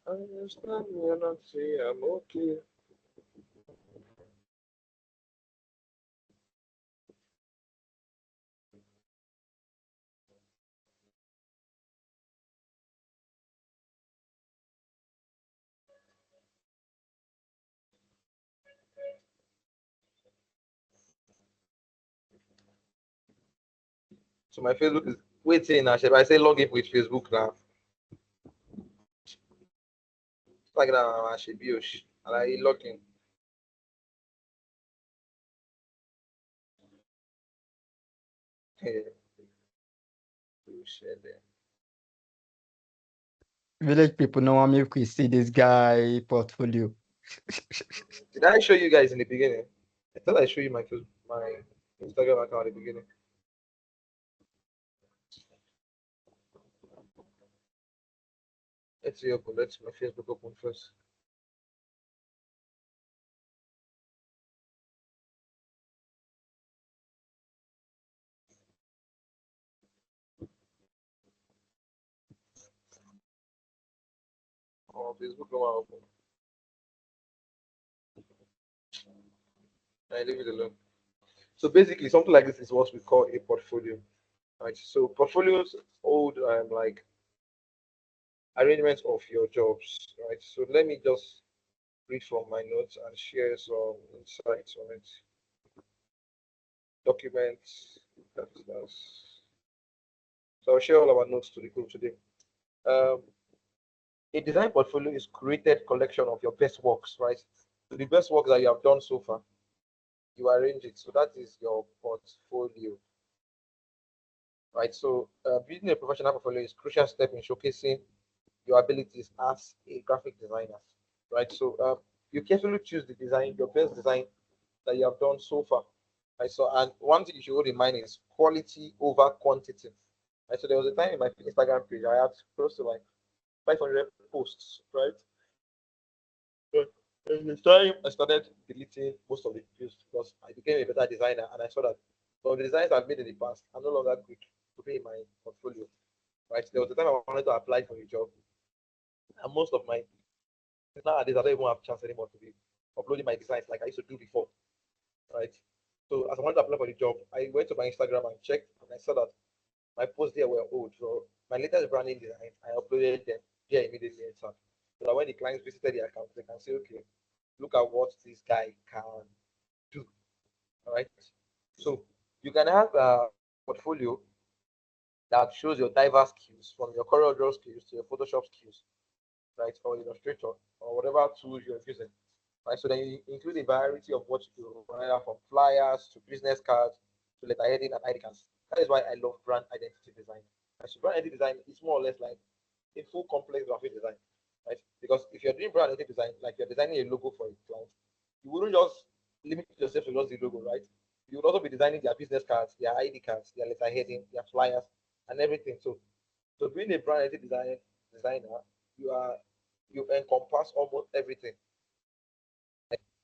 I understand me and not say I'm okay. So my Facebook is waiting now. If I say log in with Facebook now, it's like that I should be and I log in. Share there. Village people know want me to see this guy portfolio. Did I show you guys in the beginning? I thought I showed you my Instagram account at the beginning. Let's see open. Let's my Facebook open first. Oh, Facebook no one open. I leave it alone. So basically, something like this is what we call a portfolio. Right. So portfolios hold like arrangements of your jobs. Right. So let me just read from my notes and share some insights on it. Documents. So I'll share all our notes to the group today. Um, a design portfolio is created collection of your best works, right? So the best work that you have done so far, you arrange it. So that is your portfolio, right? So building a professional portfolio is a crucial step in showcasing your abilities as a graphic designer, right? So you carefully choose the design, your best design that you have done so far, right? So and one thing you should hold in mind is quality over quantity, right? So there was a time in my Instagram page I had close to like 500 posts, right? But in the time I started deleting most of the views because I became a better designer and I saw that some of the designs I've made in the past are no longer good to be in my portfolio. Right. There was a time I wanted to apply for a job, and most of my nowadays I don't even have a chance anymore to be uploading my designs like I used to do before. Right. So as I wanted to apply for the job, I went to my Instagram and checked and I saw that my posts there were old. So my latest branding design, I uploaded them there immediately inside. So that when the clients visited the account, they can say, okay, look at what this guy can do. All right. So you can have a portfolio that shows your diverse skills from your CorelDRAW skills to your Photoshop skills, right, or Illustrator or whatever tools you're using. Right. So then you include a variety of what you do, either from flyers to business cards to letterheading and ID cards. That is why I love brand identity design. And so brand identity design is more or less like a full complex graphic design, right? Because if you're doing brand identity design, like you're designing a logo for a client, you wouldn't just limit yourself to just the logo, right? You would also be designing their business cards, their ID cards, their letterheading, their flyers, and everything. So being a brand identity designer, you are you encompass almost everything.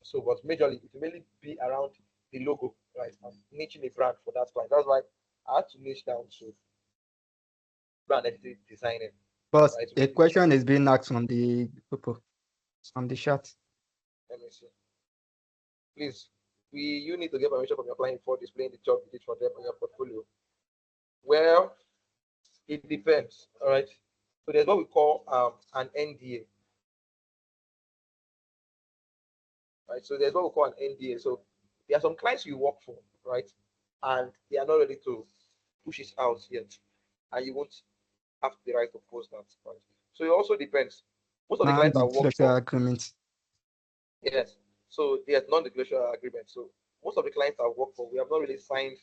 So, but majorly it will mainly be around the logo, right? And niching a brand for that client. That's why I had to niche down to brand identity designing, But right? To a make it question is being asked on the chat. let me see. Please, you need to get permission from your client before displaying the job you did for them on your portfolio. Well, it depends. All right. So there's what we call an NDA. Right. So there's what we call an NDA. So there are some clients you work for, right? And they are not ready to push it out yet. And you won't have the right to post that. Right. So it also depends. Most of the clients I work Non-disclosure for, agreement. yes. So there's non-disclosure agreement. So most of the clients I work for, we have not really signed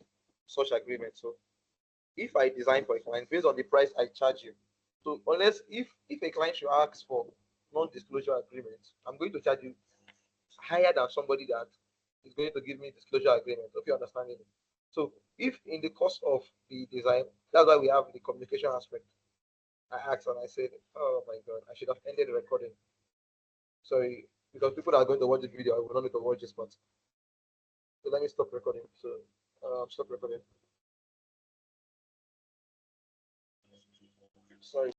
such agreement. So if I design for a client based on the price I charge you, so unless if a client should ask for non-disclosure agreement, I'm going to charge you higher than somebody that is going to give me disclosure agreement. If you understand it. So if in the course of the design, that's why we have the communication aspect. I asked and I said, oh my god, I should have ended the recording. Sorry, because people that are going to watch the video, I will not need to watch this part. So let me stop recording. So stop recording. Sorry.